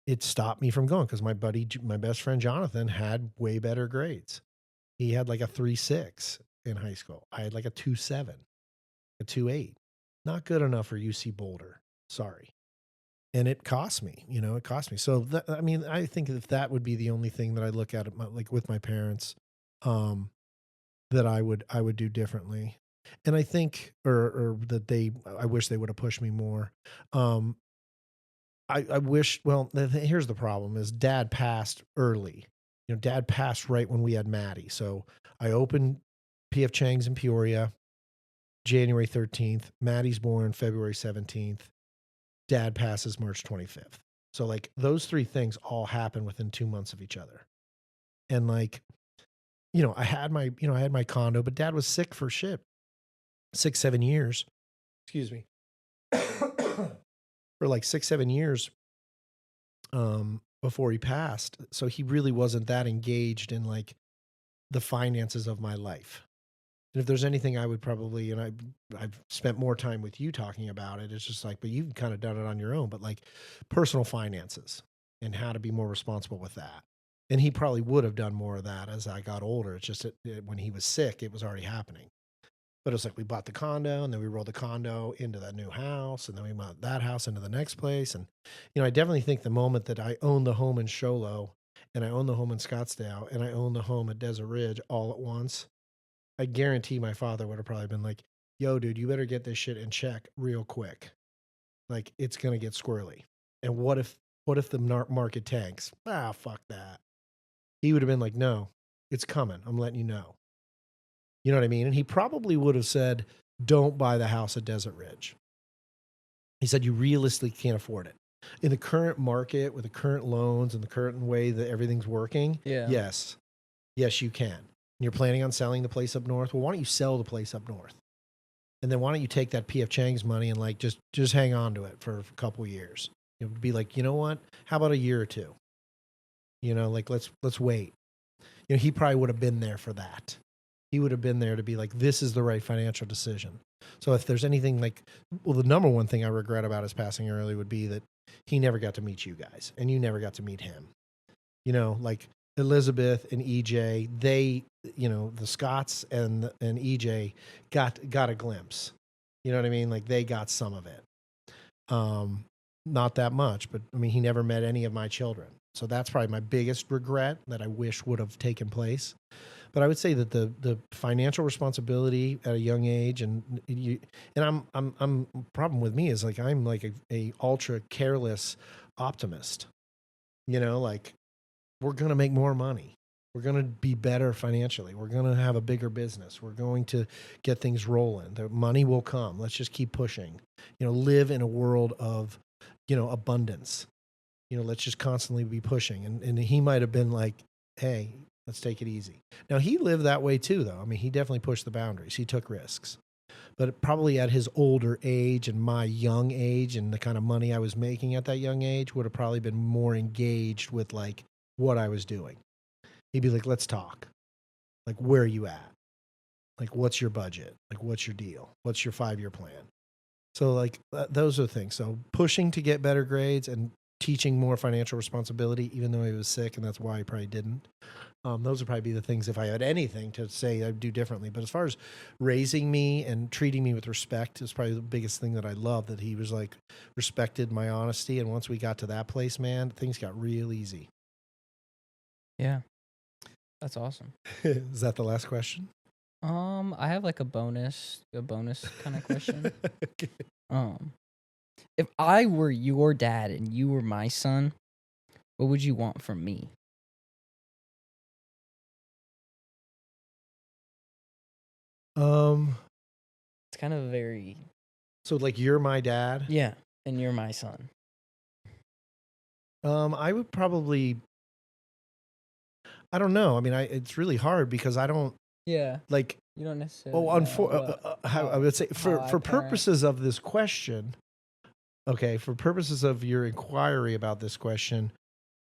It stopped me from going because my best friend Jonathan had way better grades. He had like a 3.6 in high school. I had like a 2.7, a 2.8. Not good enough for UC Boulder. Sorry. And it cost me, it cost me. So I think if that would be the only thing that I look at like with my parents, that I would do differently. And I think, or that I wish they would have pushed me more. I wish, well, here's the problem is dad passed early. Dad passed right when we had Maddie. So I opened PF Chang's in Peoria, January 13th. Maddie's born February 17th. Dad passes March 25th. So like those 3 things all happen within 2 months of each other. And like, I had my condo, but dad was sick for shit. 6-7 years. Excuse me. For like 6-7 years before he passed. So he really wasn't that engaged in like the finances of my life. And if there's anything I would probably, and I've spent more time with you talking about it, it's just like, but you've kind of done it on your own, but like personal finances and how to be more responsible with that. And he probably would have done more of that as I got older. It's just that when he was sick, it was already happening. But it was like we bought the condo, and then we rolled the condo into that new house, and then we bought that house into the next place. And, I definitely think the moment that I owned the home in Show Low, and I owned the home in Scottsdale, and I owned the home at Desert Ridge all at once, I guarantee my father would have probably been like, yo, dude, you better get this shit in check real quick. Like, it's going to get squirrely. And what if the market tanks? Ah, fuck that. He would have been like, no, it's coming. I'm letting you know. You know what I mean? And he probably would have said, don't buy the house at Desert Ridge. He said, you realistically can't afford it. In the current market, with the current loans and the current way that everything's working, Yeah. yes, you can. And you're planning on selling the place up north. Well, why don't you sell the place up north? And then why don't you take that PF Chang's money and like just hang on to it for a couple of years? It would be like, you know what? How about a year or two? Like let's wait. He probably would have been there for that. He would have been there to be like, this is the right financial decision. So if there's anything like, well, the number one thing I regret about his passing early would be that he never got to meet you guys, and you never got to meet him. Like Elizabeth and EJ, they, the Scotts and EJ got a glimpse. You know what I mean? Like they got some of it. Not that much, but I mean, he never met any of my children. So that's probably my biggest regret that I wish would have taken place. But I would say that the financial responsibility at a young age, and I'm problem with me is like I'm like a ultra careless optimist. Like we're gonna make more money. We're gonna be better financially. We're gonna have a bigger business. We're going to get things rolling. The money will come. Let's just keep pushing. Live in a world of abundance. Let's just constantly be pushing. And he might have been like, hey, let's take it easy. Now, he lived that way too, though. I mean, he definitely pushed the boundaries. He took risks. But probably at his older age and my young age and the kind of money I was making at that young age would have probably been more engaged with like what I was doing. He'd be like, let's talk. Like, where are you at? Like, what's your budget? Like, what's your deal? What's your 5-year plan? So like those are the things. So pushing to get better grades and teaching more financial responsibility, even though he was sick, and that's why he probably didn't. Those would probably be the things, if I had anything to say, I'd do differently. But as far as raising me and treating me with respect is probably the biggest thing that I love, that he was like respected my honesty. And once we got to that place, man, things got real easy. Yeah. That's awesome. Is that the last question? I have like a bonus kind of question. Okay. If I were your dad and you were my son, what would you want from me? It's kind of very, So like you're my dad? yeah, and you're my son. I would probably, I don't know. I mean, it's really hard because I don't Yeah, like, you don't necessarily. I would say for I purposes of this question, okay, for purposes of your inquiry about this question,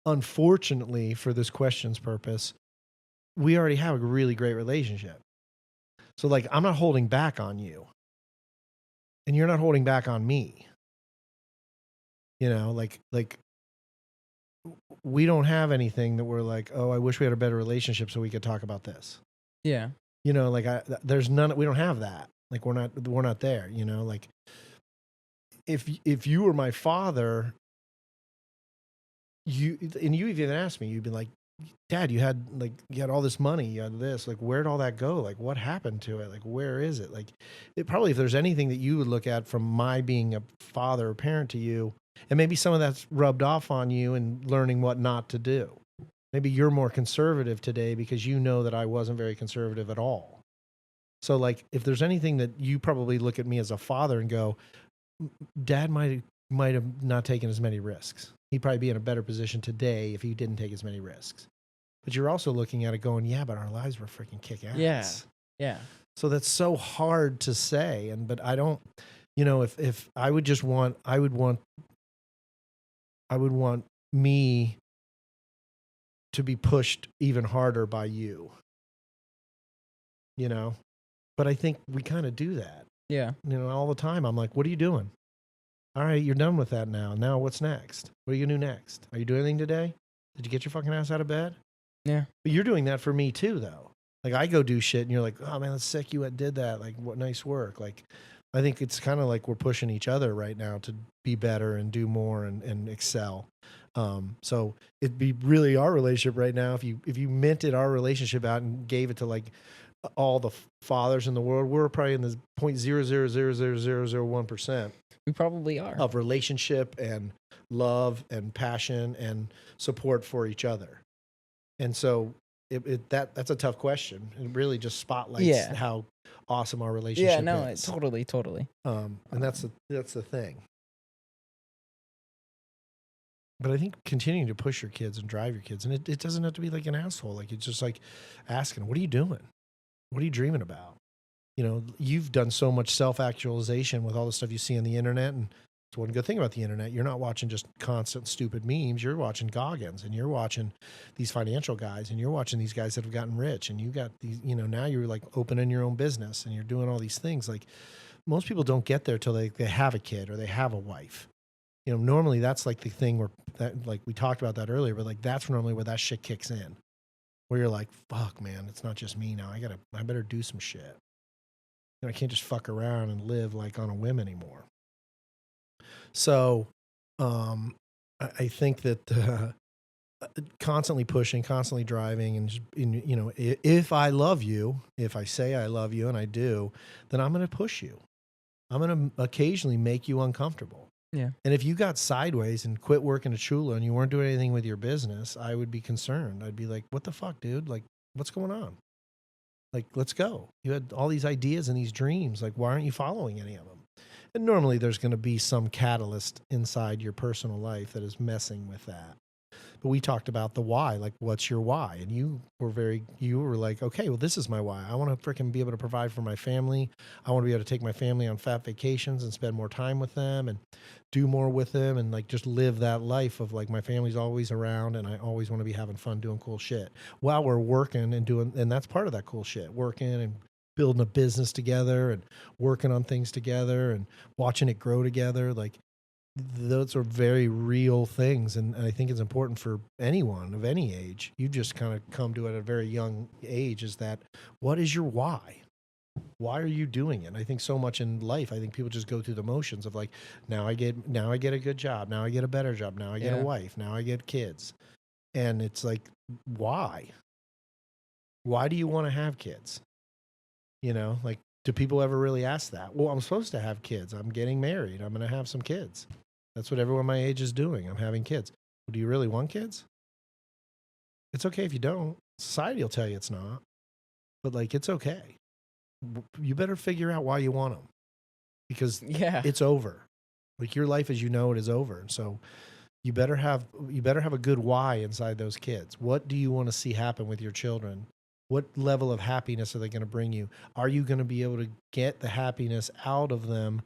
unfortunately for this question's purpose, we already have a really great relationship. So like, I'm not holding back on you, and you're not holding back on me. Like we don't have anything that we're like, oh, I wish we had a better relationship so we could talk about this. Yeah. Like there's none, we don't have that. Like we're not there, like if you were my father, you even asked me, you'd be like, Dad, you had all this money, you had this, like, where'd all that go? Like, what happened to it? Like, where is it? Like, it probably, if there's anything that you would look at from my being a father or parent to you, and maybe some of that's rubbed off on you and learning what not to do. Maybe you're more conservative today because you know that I wasn't very conservative at all. So like, if there's anything that you probably look at me as a father and go, Dad might have not taken as many risks. He'd probably be in a better position today if he didn't take as many risks. But you're also looking at it going, yeah, but our lives were freaking kick ass. Yeah. Yeah. So that's so hard to say. But I don't, if I would just want, I would want me to be pushed even harder by you, but I think we kind of do that. Yeah. All the time. I'm like, what are you doing? All right, you're done with that now. Now what's next? What are you going to do next? Are you doing anything today? Did you get your fucking ass out of bed? Yeah. But you're doing that for me too, though. Like I go do shit, and you're like, "Oh man, that's sick. You did that. Like, what nice work." Like, I think it's kind of like we're pushing each other right now to be better and do more and excel. So it'd be really our relationship right now if you minted our relationship out and gave it to like all the fathers in the world. We're probably in the 0.00000001% We probably are. of relationship and love and passion and support for each other. And so that's a tough question. It really just spotlights Yeah. how awesome our Yeah, relationship no, is. totally. And that's the thing. But I think continuing to push your kids and drive your kids, and it doesn't have to be like an asshole. Like it's just like asking, what are you doing? What are you dreaming about? You know, you've done so much self-actualization with all the stuff you see on the internet, and it's one good thing about the internet. You're not watching just constant stupid memes. You're watching Goggins, and you're watching these financial guys, and you're watching these guys that have gotten rich, and you got these, you know, now you're like opening your own business and you're doing all these things. Like most people don't get there till they have a kid or they have a wife. You know, normally that's like the thing where that, like we talked about that earlier, but like that's normally where that shit kicks in, where you're like, fuck, man, it's not just me now. I better do some shit. You know, I can't just fuck around and live like on a whim anymore. So, I think that constantly pushing, constantly driving, and just, you know, if I love you, if I say I love you, and I do, then I'm going to push you. I'm going to occasionally make you uncomfortable. Yeah. And if you got sideways and quit working at Chula and you weren't doing anything with your business, I would be concerned. I'd be like, what the fuck, dude? Like, what's going on? Like, let's go. You had all these ideas and these dreams. Like, why aren't you following any of them? And normally there's going to be some catalyst inside your personal life that is messing with that. But we talked about the why, like what's your why? And you were like, okay, well, this is my why. I want to freaking be able to provide for my family. I want to be able to take my family on fat vacations and spend more time with them and do more with them and like just live that life of like my family's always around and I always want to be having fun doing cool shit while we're working and doing, and that's part of that cool shit, working and building a business together and working on things together and watching it grow together. Like those are very real things, and I think it's important for anyone of any age. You just kind of come to it at a very young age, is that what is your why? Why are you doing it? And I think so much in life, I think people just go through the motions of like, now I get a good job, now I get a better job, now I get a wife, now I get kids. And it's like, why do you want to have kids? You know, like, do people ever really ask that? Well, I'm supposed to have kids, I'm getting married, I'm going to have some kids. That's what everyone my age is doing. I'm having kids. Well, do you really want kids? It's okay if you don't. Society will tell you it's not. But like, it's okay. You better figure out why you want them, because it's over. Like your life as you know it is over. And so you better have a good why inside those kids. What do you want to see happen with your children? What level of happiness are they going to bring you? Are you going to be able to get the happiness out of them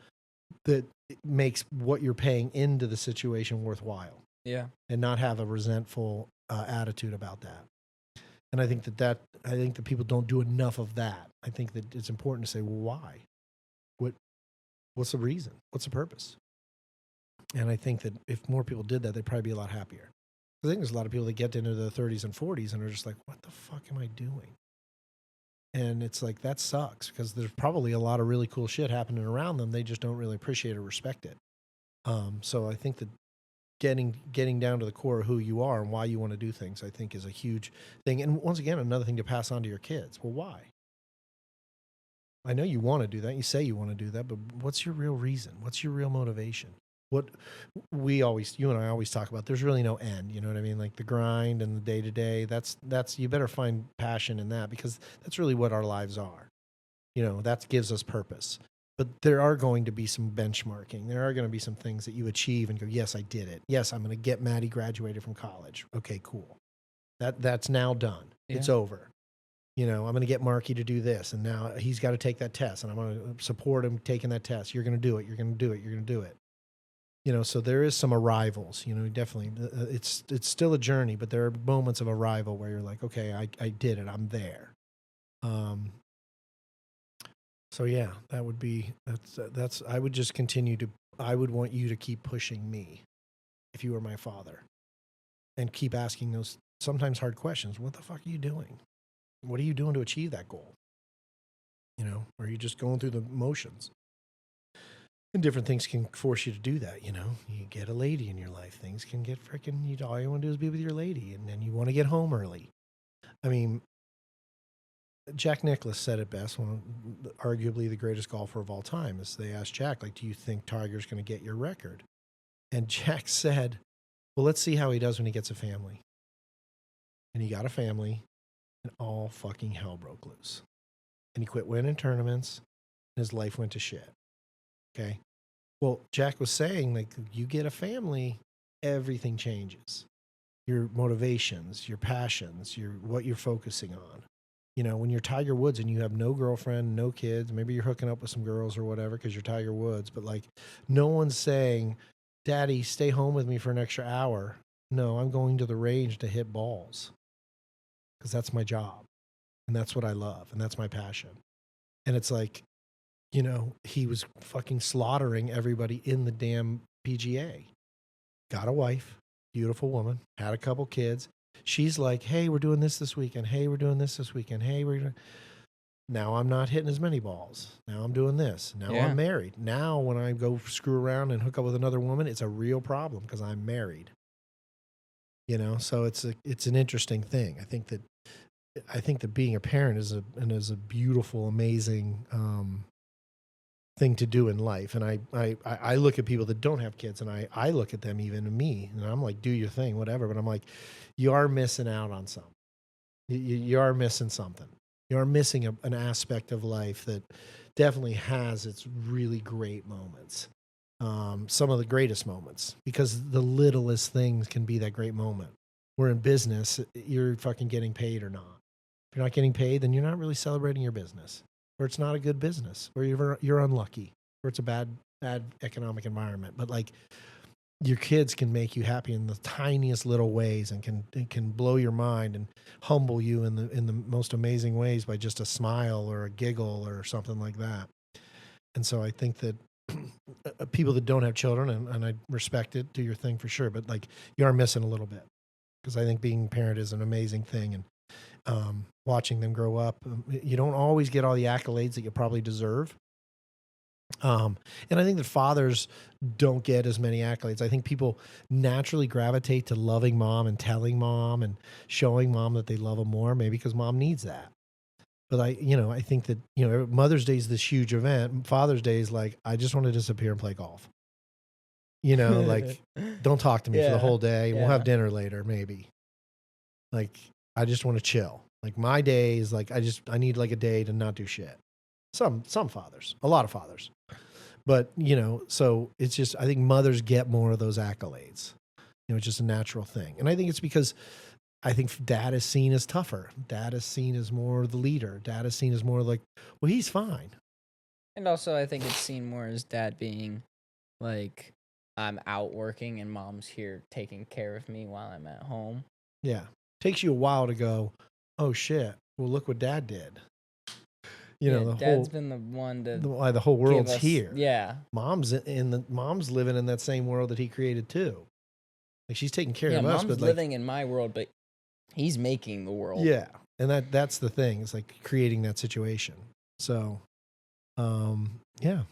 that makes what you're paying into the situation worthwhile? Yeah. And not have a resentful attitude about that. And I think that people don't do enough of that. I think that it's important to say, well, why? What's the reason? What's the purpose? And I think that if more people did that, they'd probably be a lot happier. I think there's a lot of people that get into their 30s and 40s and are just like, what the fuck am I doing? And it's like, that sucks, because there's probably a lot of really cool shit happening around them. They just don't really appreciate or respect it. So I think that getting down to the core of who you are and why you want to do things, I think, is a huge thing. And once again, another thing to pass on to your kids. Well, why? I know you want to do that. You say you want to do that, but what's your real reason? What's your real motivation? What you and I always talk about, there's really no end. You know what I mean? Like the grind and the day to day, that's, you better find passion in that, because that's really what our lives are. You know, that gives us purpose. But there are going to be some benchmarking. There are going to be some things that you achieve and go, yes, I did it. Yes, I'm going to get Maddie graduated from college. Okay, cool. That's now done. Yeah. It's over. You know, I'm going to get Marky to do this, and now he's got to take that test, and I'm going to support him taking that test. You're going to do it. You're going to do it. You're going to do it. You know, so there is some arrivals. You know, definitely, it's still a journey, but there are moments of arrival where you're like, okay, I did it. I'm there. So yeah, that's I would just continue to, I would want you to keep pushing me if you were my father, and keep asking those sometimes hard questions. What the fuck are you doing? What are you doing to achieve that goal? Or are you just going through the motions? And different things can force you to do that. You get a lady in your life. Things can get freaking, all you want to do is be with your lady, and then you want to get home early. I mean, Jack Nicklaus said it best, arguably the greatest golfer of all time, is they asked Jack, like, do you think Tiger's going to get your record? And Jack said, well, let's see how he does when he gets a family. And he got a family, and all fucking hell broke loose. And he quit winning tournaments, and his life went to shit. Okay? Well, Jack was saying, like, you get a family, everything changes. Your motivations, your passions, what you're focusing on. When you're Tiger Woods and you have no girlfriend, no kids, maybe you're hooking up with some girls or whatever because you're Tiger Woods, but like no one's saying, Daddy, stay home with me for an extra hour. No, I'm going to the range to hit balls because that's my job and that's what I love and that's my passion. And it's like, he was fucking slaughtering everybody in the damn PGA. Got a wife, beautiful woman, had a couple kids. She's like, hey, we're doing this weekend. Hey, we're doing this weekend. Hey, now I'm not hitting as many balls. Now I'm doing this. Now I'm married. Now when I go screw around and hook up with another woman, it's a real problem because I'm married. So it's an interesting thing. I think that being a parent is a beautiful, amazing thing to do in life. And I look at people that don't have kids, and I look at them, even me, and I'm like, do your thing, whatever. But I'm like, you are missing out on something. You are missing something. You are missing an aspect of life that definitely has its really great moments. Some of the greatest moments, because the littlest things can be that great moment. We're in business, you're fucking getting paid or not. If you're not getting paid, then you're not really celebrating your business. Or it's not a good business, or you're unlucky, or it's a bad economic environment. But like, your kids can make you happy in the tiniest little ways, and can blow your mind and humble you in the most amazing ways by just a smile or a giggle or something like that. And so I think that people that don't have children, and I respect it, do your thing for sure, but like, you are missing a little bit, because I think being a parent is an amazing thing. And watching them grow up, you don't always get all the accolades that you probably deserve. And I think that fathers don't get as many accolades. I think people naturally gravitate to loving mom and telling mom and showing mom that they love them more, maybe because mom needs that. But I think that, Mother's Day is this huge event. Father's Day is like, I just want to disappear and play golf. Like, don't talk to me for the whole day. We'll have dinner later, maybe. Like, I just want to chill. Like, my day is like, I need like a day to not do shit. Some fathers, a lot of fathers. But, so it's just, I think mothers get more of those accolades. It's just a natural thing. And I think it's because I think dad is seen as tougher. Dad is seen as more the leader. Dad is seen as more like, well, he's fine. And also, I think it's seen more as dad being like, I'm out working and mom's here taking care of me while I'm at home. Yeah. Takes you a while to go, oh shit, well, look what dad did. Dad's been the one to why the whole world's here. Yeah. Mom's living in that same world that he created too. Like, she's taking care of us, mom's but living in my world, but he's making the world. Yeah. And that's the thing. It's like creating that situation. So, yeah.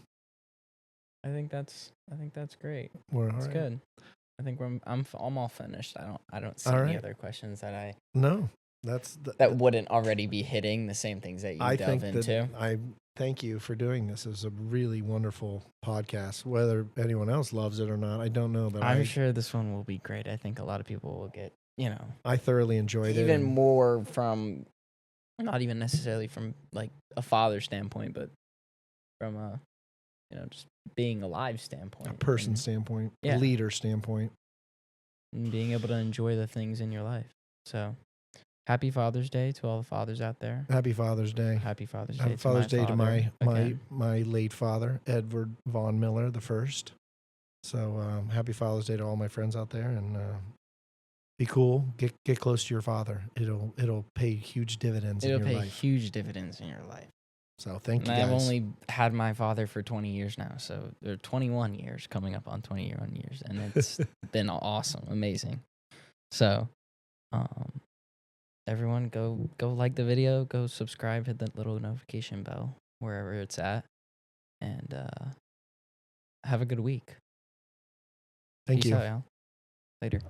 I think that's great. That's good. I think I'm all finished. I don't see any other questions that No. That wouldn't already be hitting the same things that you delve into. I thank you for doing this. It's a really wonderful podcast. Whether anyone else loves it or not, I don't know. But I'm sure this one will be great. I think a lot of people will get, I thoroughly enjoyed it. Even more from, not even necessarily from like a father standpoint, but from a, just being alive standpoint. A person standpoint. A leader standpoint. And being able to enjoy the things in your life. So, happy Father's Day to all the fathers out there. Happy Father's Day. Happy Father's Day. Happy Father's Day to my late father, Edward Von Miller the first. So happy Father's Day to all my friends out there, and be cool. Get close to your father. It'll pay huge dividends in your life. It'll pay huge dividends in your life. So thank you guys. I've only had my father for 20 years now, so they're 21 years, coming up on 21 years, and it's been awesome, amazing. So Um, everyone go like the video, go subscribe, hit that little notification bell wherever it's at, and have a good week. Thank Peace you. out, y'all. Later.